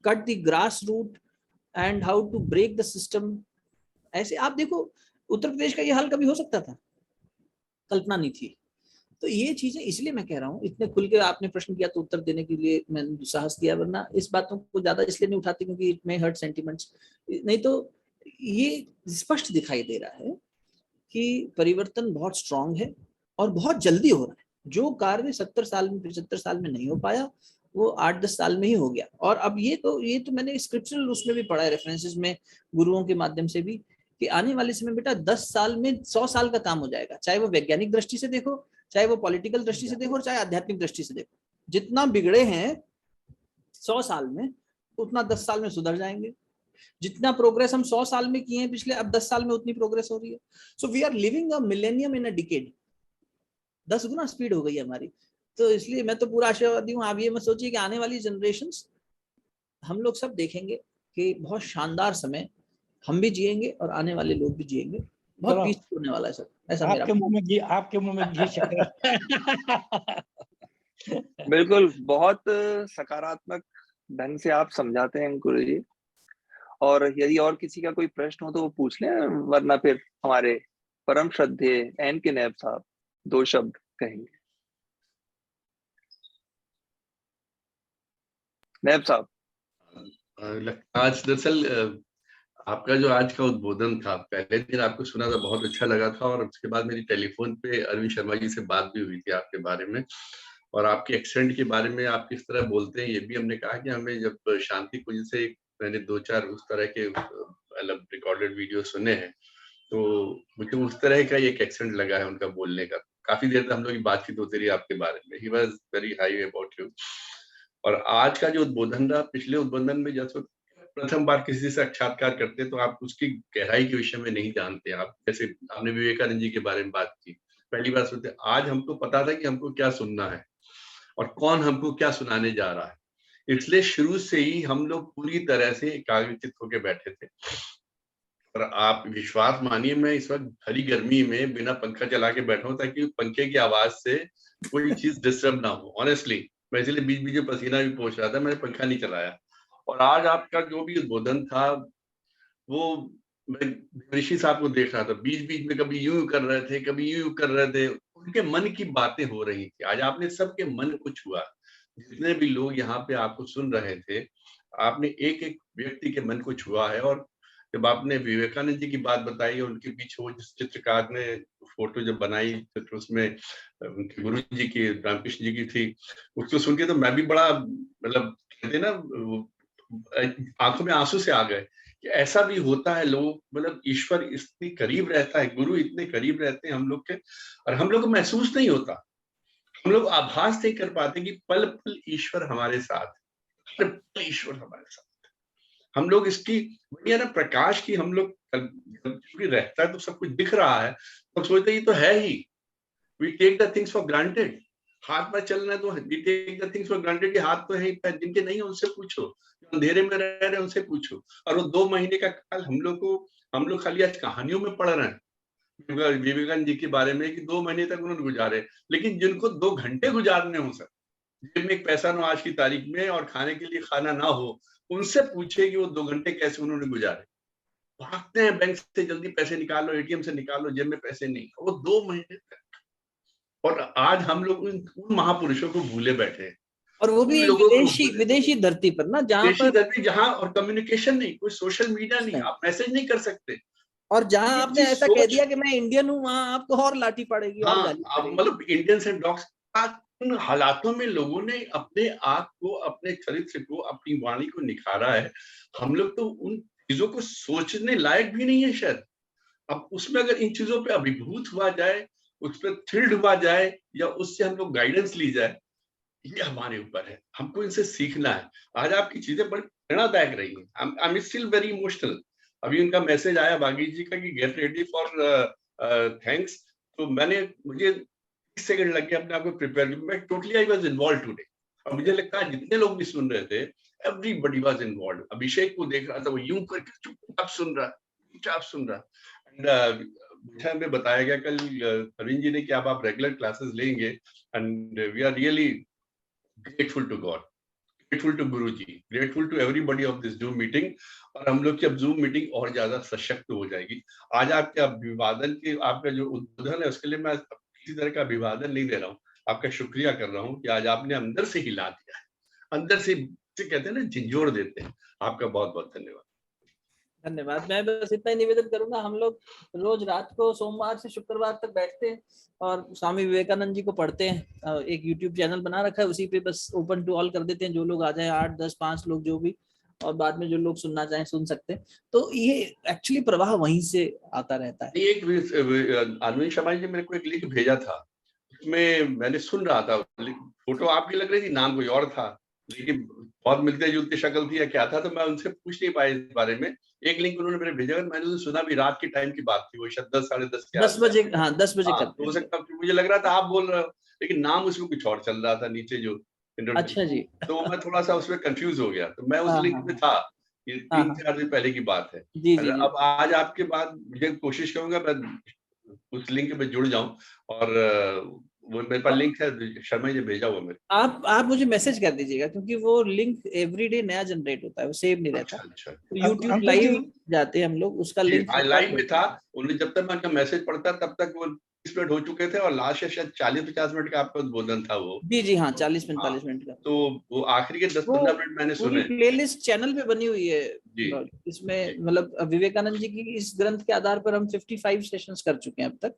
Speaker 2: cut the grass root and how to break the system. ऐसे आप देखो, उत्तर प्रदेश का ये हाल कभी हो सकता था? कल्पना नहीं थी। तो ये चीजें, इसलिए मैं कह रहा हूँ, इतने खुल के आपने प्रश्न किया तो उत्तर देने के लिए मैंने साहस किया, वरना इस बातों को ज्यादा इसलिए नहीं उठाती क्योंकि इट मे हर्ट सेंटिमेंट्स। नहीं तो ये स्पष्ट दिखाई दे रहा है कि परिवर्तन बहुत स्ट्रांग है और बहुत जल्दी हो रहा है। जो कार्य 70 साल में 75 साल में नहीं हो पाया, वो 8-10 साल में ही हो गया। और अब ये तो मैंने स्क्रिप्चरल उसमें भी पढ़ा है, रेफरेंसेस में, गुरुओं के माध्यम से भी, कि आने वाले समय बेटा 10 साल में 100 साल का काम हो जाएगा। चाहे वो वैज्ञानिक दृष्टि से देखो, चाहे वो पॉलिटिकल दृष्टि से देखो, और चाहे आध्यात्मिक दृष्टि से देखो। जितना बिगड़े हैं 100 साल में, उतना 10 साल में सुधर जाएंगे। जितना प्रोग्रेस हम 100 साल में किए हैं पिछले, अब 10 साल में उतनी प्रोग्रेस हो रही है। So we are living a millennium in a decade. 10 गुना स्पीड हो गई है हमारी। तो इसलिए मैं तो पूरा आशावादी हूँ। आप ये मत सोचिए कि आने वाली जनरेशंस हम लोग सब देखेंगे कि बहुत शानदार समय हम भी जिएंगे और आने वाले लोग भी जिएंगे, बहुत
Speaker 3: चलो,
Speaker 2: पीसफुल होने वाला है सब, ऐसा मेरा
Speaker 3: आपके मुंह में घी शक्कर।
Speaker 4: बिल्कुल, बहुत सकारात्मक ढंग से आप समझाते हैं गुरु जी। और यदि और किसी का कोई प्रश्न हो तो वो पूछ लें, वरना फिर हमारे परम श्रद्धेय एन के नैब साहब 2 शब्द कहेंगे। नैब साहब।
Speaker 5: आज दरअसल आपका जो आज का उद्बोधन था, पहले दिन आपको सुना था, बहुत अच्छा लगा था। और उसके बाद मेरी टेलीफोन पे अरविंद शर्मा जी से बात भी हुई थी आपके बारे में, और आपके एक्सेंट के बारे में, आप किस तरह बोलते हैं ये भी हमने कहा कि हमें जब शांति कुंज से मैंने 2-4 उस तरह के मतलब रिकॉर्डेड वीडियो सुने हैं, तो मुझे उस तरह का एक एक्सेंट लगा है उनका बोलने का। काफी देर तक हम लोग की बातचीत होती रही आपके बारे में। He was very high about you. और आज का जो उद्बोधन रहा, पिछले उद्बोधन में जैसे प्रथम बार किसी से साक्षात्कार करते तो आप उसकी गहराई के विषय में नहीं जानते। आप जैसे आपने विवेकानंद जी के बारे में बात की, पहली बार सुनते, आज हमको पता था कि हमको क्या सुनना है और कौन हमको क्या सुनाने जा रहा है। इसलिए शुरू से ही हम लोग पूरी तरह से एकाग्रचित होकर बैठे थे। और आप विश्वास मानिए, मैं इस वक्त भरी गर्मी में बिना पंखा चला के बैठा हूं ताकि पंखे की आवाज से कोई चीज डिस्टर्ब ना हो। ऑनेस्टली मैं इसलिए बीच बीच में पसीना भी पोंछ रहा था, मैंने पंखा नहीं चलाया। और आज आपका जो भी उद्बोधन था, वो मैं ऋषि साहब को देख रहा था, बीच बीच में कभी यूं कर रहे थे, कभी यूं कर रहे थे, उनके मन की बातें हो रही थी। आज आपने सबके मन को छुआ। जितने भी लोग यहाँ पे आपको सुन रहे थे, आपने एक एक व्यक्ति के मन को छुआ है। और जब आपने विवेकानंद जी की बात बताई, उनके पीछे वो जिस चित्रकार ने फोटो जब बनाई, तो उसमें उनके गुरु जी की, रामकृष्ण जी की थी, उसको सुन के तो मैं भी बड़ा, मतलब कहते ना, आंखों में आंसू से आ गए कि ऐसा भी होता है। लोग, मतलब ईश्वर इतनी करीब रहता है, गुरु इतने करीब रहते हैं हम लोग के, और हम लोग को महसूस नहीं होता। हम लोग आभास नहीं कर पाते कि पल पल ईश्वर हमारे साथ, हर पल ईश्वर हमारे साथ। हम लोग इसकी बढ़िया ना प्रकाश की, हम लोग क्योंकि रहता है तो सब कुछ दिख रहा है, तो सोचते ये तो है ही। We take the things for granted. हाथ में चलना है तो we take the things for granted, हाथ तो है ही, जिनके नहीं है उनसे पूछो, अंधेरे में रह रहे उनसे पूछो। और वो 2 महीने का काल हम लोग खाली आज कहानियों में पढ़ रहे हैं विवेकानंद जी के बारे में कि 2 महीने तक उन्होंने गुजारे, लेकिन जिनको 2 घंटे गुजारने हो सर, जेब में एक पैसा ना आज की तारीख में और खाने के लिए खाना ना हो, उनसे पूछे कि वो 2 घंटे कैसे उन्होंने गुजारे। भागते हैं बैंक से, जल्दी पैसे निकालो, एटीएम से निकालो, जेब में पैसे नहीं, वो 2 महीने तक। और आज हम लोग उन महापुरुषों को भूले बैठे हैं,
Speaker 2: और वो भी विदेशी धरती पर ना,
Speaker 5: जहाँ और कम्युनिकेशन नहीं, कोई सोशल मीडिया नहीं, आप मैसेज नहीं कर सकते।
Speaker 2: और जहां आपने ऐसा कह दिया कि मैं इंडियन हूँ, वहां आपको और लाठी पड़ेगी। हाँ, और गाली पड़ेगी।
Speaker 5: मतलब इंडियंस एंड डॉग्स। उन हालातों में लोगों ने अपने आप को, अपने चरित्र को, अपनी वाणी को निखारा है। हम लोग तो उन चीजों को सोचने लायक भी नहीं है शायद। अब उसमें अगर इन चीजों पे अभिभूत हुआ जाए, उस पर थ्रिल्ड हुआ जाए, या उससे हम लोग गाइडेंस ली जाए, ये हमारे ऊपर है। हमको इनसे सीखना है। आज आपकी चीजें बड़ी प्रेरणादायक रही हैं। I am still very emotional. अभी उनका मैसेज आया बागी जी का कि गेट रेडी फॉर थैंक्स, तो मुझे 30 सेकंड लग गए अपने आप को प्रिपेयर। मैं totally I was involve today. और मुझे लगता है जितने लोग भी सुन रहे थे, एवरीबॉडी वाज इन्वॉल्व। अभिषेक को देख रहा था, वो यूं करके चुपचाप सुन रहा। एंड मुझे हमें बताया गया कल अरविंद जी ने कि आप रेगुलर क्लासेस लेंगे, and we are really grateful to God, grateful to Guru ji, grateful to everybody of this Zoom meeting। और हम लोग की अब Zoom मीटिंग और ज्यादा सशक्त हो जाएगी। आज आपके अभिवादन के, आपका जो उद्बोधन है उसके लिए मैं किसी तरह का अभिवादन नहीं दे रहा हूँ, आपका शुक्रिया कर रहा हूँ कि आज आपने अंदर से हिला दिया है, अंदर से कहते हैं ना, झिंझोर देते हैं। आपका बहुत बहुत धन्यवाद।
Speaker 2: धन्यवाद। मैं बस इतना ही निवेदन करूंगा, हम लोग रोज रात को सोमवार से शुक्रवार तक बैठते हैं और स्वामी विवेकानंद जी को पढ़ते हैं। एक यूट्यूब चैनल बना रखा है, उसी पे बस ओपन टू ऑल कर देते हैं, जो लोग आ जाए, 8, 10, 5 लोग जो भी, और बाद में जो लोग सुनना चाहें सुन सकते हैं। तो ये एक्चुअली प्रवाह वहीं से आता रहता है।
Speaker 5: एक अरविंद शर्मा जी मेरे को एक लिंक भेजा था, उसमें मैंने सुन रहा था, फोटो आपकी लग रही थी, नाम कोई और था, लेकिन बहुत मिलते जुलती शक्ल थी या क्या था, तो मैं उनसे पूछ नहीं पाया इस बारे में। एक लिंक उन्होंने मेरे भेजा, मैंने तो सुना भी रात के टाइम की बात थी, वो शायद 10 साढ़े 10 के
Speaker 2: 10 बजे, हाँ 10 बजे
Speaker 5: हाँ,
Speaker 2: करते
Speaker 5: तो हो
Speaker 2: हैं।
Speaker 5: सकता है, मुझे लग रहा था आप बोल रहे हो, लेकिन नाम उसमें कुछ और चल रहा था नीचे जो
Speaker 2: अच्छा जी।
Speaker 5: तो मैं थोड़ा सा उसमें कंफ्यूज हो गया, तो मैं उस
Speaker 2: हाँ
Speaker 5: लिंक
Speaker 2: हाँ
Speaker 5: में था। ये
Speaker 2: हाँ
Speaker 5: 3-4 दिन पहले की बात है।
Speaker 2: जी जी
Speaker 5: अगर
Speaker 2: जी।
Speaker 5: अब आज आपके बाद मुझे कोशिश करूंगा मैं उस लिंक में जुड़ जाऊं, और वो मेरे पास लिंक है, शर्मा जी ने भेजा हुआ मेरे।
Speaker 2: आप मुझे मैसेज कर दीजिएगा, क्योंकि वो लिंक एवरीडे नया जनरेट होता है, वो सेव नहीं रहता।
Speaker 5: अच्छा अच्छा।
Speaker 2: तो यूट्यूब
Speaker 3: अंकुर जी,
Speaker 2: लाइव जाते हैं हम लोग, उसका
Speaker 5: जी
Speaker 2: लिंक
Speaker 5: आज लाइव में था, उन्हें जब तक मैं उनका मैसेज पढ़ता तब तक वो 20 मिनट हो चुके थे, और लास्ट शायद 40-50 मिनट का आपका उद्बोधन था वो।
Speaker 2: जी जी हाँ,
Speaker 5: हाँ,
Speaker 2: 40-45 मिनट का।
Speaker 5: तो वो आखिरी के
Speaker 2: वो
Speaker 5: 10-15 मिनट मैंने
Speaker 2: पूरी
Speaker 5: सुने।
Speaker 2: प्लेलिस्ट चैनल पे बनी हुई है।
Speaker 5: जी
Speaker 2: इसमें मतलब विवेकानंद जी की इस ग्रंथ के आधार पर हम 55 सेशंस कर चुके हैं अब तक।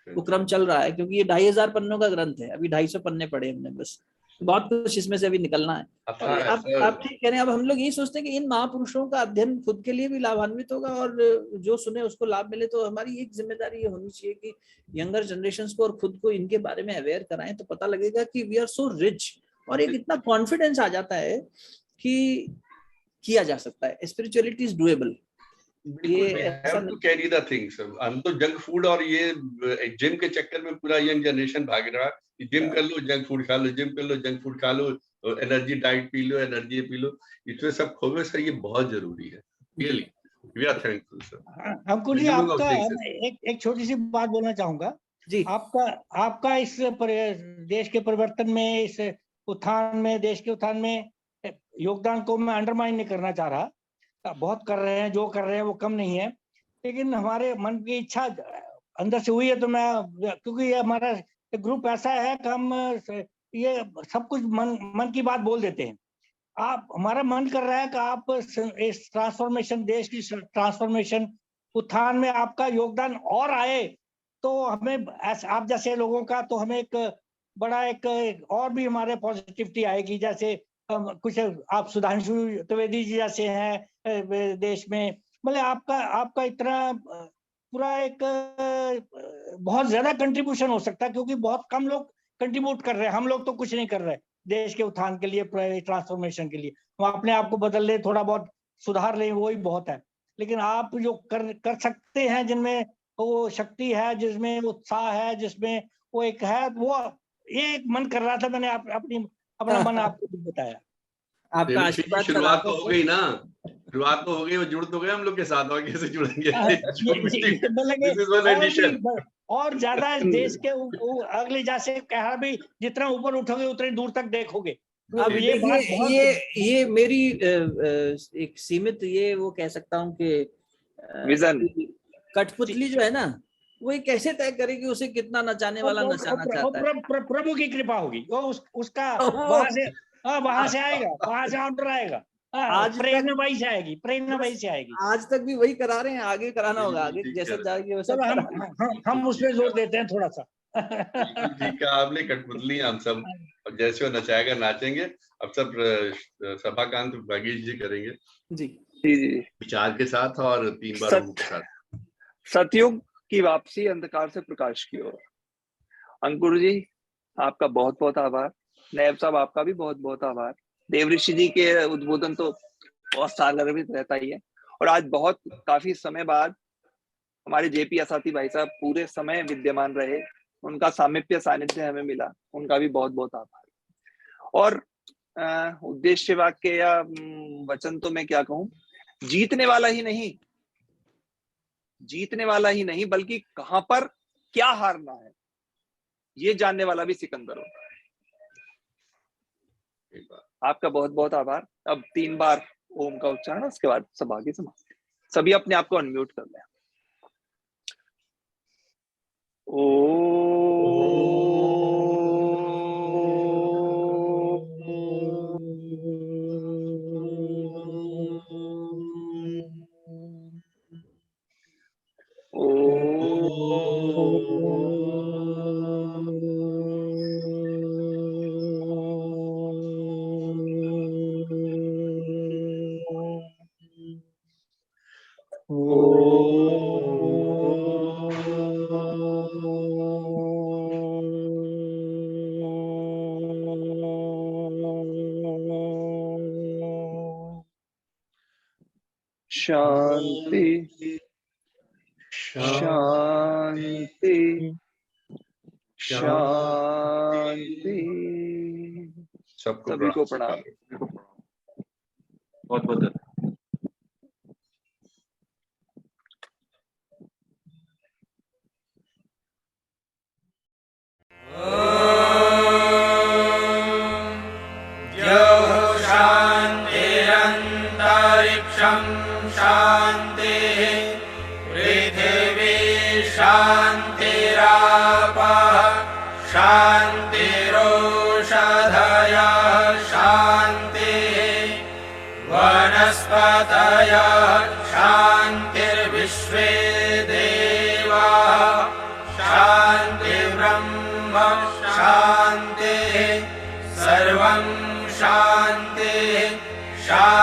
Speaker 2: वो क्रम चल रहा है, क्योंकि ये 2500 पन्नों का ग्रंथ है, अभी 250 पन्ने पढ़े हमने बस। बहुत कुछ इसमें से अभी निकलना है। और आप ठीक कह रहे हैं। अब हम लोग यही सोचते हैं कि इन महापुरुषों का अध्ययन खुद के लिए भी लाभान्वित होगा, और जो सुने उसको लाभ मिले। तो हमारी एक जिम्मेदारी ये होनी चाहिए कि यंगर जनरेशन को और खुद को इनके बारे में अवेयर कराएं, तो पता लगेगा कि वी आर सो रिच, और एक इतना कॉन्फिडेंस आ जाता है कि किया जा सकता है। Spirituality is doable. ये ऐसा
Speaker 5: टू कैरी द थिंग्स। हम तो जंक फूड और ये जिम के चक्कर में पूरा यंग जनरेशन भाग रहा है। जिम कर लो, जंक फूड खा लो, जिम कर लो, जंक फूड खा लो, एनर्जी डाइट पी लो, एनर्जी पी लो, इसमें सब खोवे सर, ये बहुत जरूरी है। Really we are thankful sir.
Speaker 3: Ankur ji, आपका एक छोटी सी बात बोलना चाहूंगा
Speaker 2: जी।
Speaker 3: आपका इस देश के परिवर्तन में, इस उत्थान में, देश के उत्थान में योगदान को मैं अंडरमाइन नहीं करना चाह रहा। बहुत कर रहे हैं, जो कर रहे हैं वो कम नहीं है, लेकिन हमारे मन की इच्छा अंदर से हुई है। तो मैं, क्योंकि ये हमारा ग्रुप ऐसा है कि हम ये सब कुछ मन की बात बोल देते हैं। आप, हमारा मन कर रहा है कि आप इस ट्रांसफॉर्मेशन, देश की ट्रांसफॉर्मेशन, उत्थान में आपका योगदान और आए, तो हमें आप जैसे लोगों का, तो हमें एक बड़ा एक और भी हमारे पॉजिटिविटी आएगी। जैसे कुछ आप सुधांशु त्रिवेदी जी जैसे हैं देश में, मतलब आपका इतना पूरा एक बहुत ज्यादा कंट्रीब्यूशन हो सकता है, क्योंकि बहुत कम लोग कंट्रीब्यूट कर रहे हैं। हम लोग तो कुछ नहीं कर रहे देश के उत्थान के लिए, ट्रांसफॉर्मेशन के लिए। हम अपने आप को बदल ले, थोड़ा बहुत सुधार ले, वही बहुत है। लेकिन आप जो कर सकते हैं, जिनमें वो शक्ति है, जिसमें उत्साह है, जिसमें वो एक है, वो ये एक मन कर रहा था, मैंने अपना मन आपको बताया।
Speaker 2: आपका आशीर्वाद
Speaker 5: शुरुआत तो हो गई ना, शुरुआत तो हो गई, वो जुड़ तो गए हम लोग के साथ, और कैसे जुड़ेंगे।
Speaker 3: और ज्यादा देश के अगले, जैसे कहा भी, जितना ऊपर उठोगे उतनी दूर तक देखोगे।
Speaker 2: अब
Speaker 3: ये बात बहुत,
Speaker 2: ये मेरी एक सीमित, ये वो कह सकता हूँ कि
Speaker 4: विजन,
Speaker 3: कठपुतली
Speaker 2: जो है ना, वो कैसे तय करेगी उसे कितना नचाने वाला नचाना चाहता है।
Speaker 3: प्रभु की कृपा होगी, वो उसका वहां से आएगा, वहां से ऑर्डर आएगा।
Speaker 2: आज
Speaker 3: प्रेरणा वही से आएगी, प्रेरणा वही से आएगी।
Speaker 2: आज तक भी वही करा रहे हैं, आगे कराना होगा, आगे जैसे जाएगी वैसा।
Speaker 3: हम उसमें जोर देते हैं थोड़ा सा।
Speaker 5: ठीक है, आपने कठपुतली, हम सब और जैसे वो नचाएगा नाचेंगे। अब सब सभाकांत भागीश जी करेंगे
Speaker 2: जी
Speaker 4: जी जी
Speaker 5: विचार के साथ और 3 बार के साथ।
Speaker 4: सतयुग की वापसी, अंधकार से प्रकाश की ओर। अंकुर जी, आपका बहुत बहुत आभार। नैब साहब, आपका भी बहुत बहुत आभार। देवऋषि जी के उद्बोधन तो बहुत सारगर्भित रहता ही है, और आज बहुत काफी समय बाद हमारे जेपी असाती भाई साहब पूरे समय विद्यमान रहे, उनका सामिप्य सानिध्य हमें मिला, उनका भी बहुत बहुत आभार। और उद्देश्य वाक्य या वचन तो मैं क्या कहूं, जीतने वाला ही नहीं बल्कि कहां पर क्या हारना है, ये जानने वाला भी सिकंदर होता है। आपका बहुत बहुत आभार। अब 3 बार ओम का उच्चारण, उसके बाद सभा की समाप्ति। सभी अपने आप को अनम्यूट कर लें। शांति शांति शांति।
Speaker 5: सबको
Speaker 4: सभी को प्रणाम।
Speaker 1: बहुत बहुत धन्यवाद।
Speaker 6: शान्तिरन्तरिक्षं शान्तिः पृथिवी शान्तिरापः शान्तिरोषधयः शान्तिः वनस्पतयः शान्तिर्विश्वे देवाः शान्तिर्ब्रह्म शान्तिः सर्वं शान्तिः शान्तिः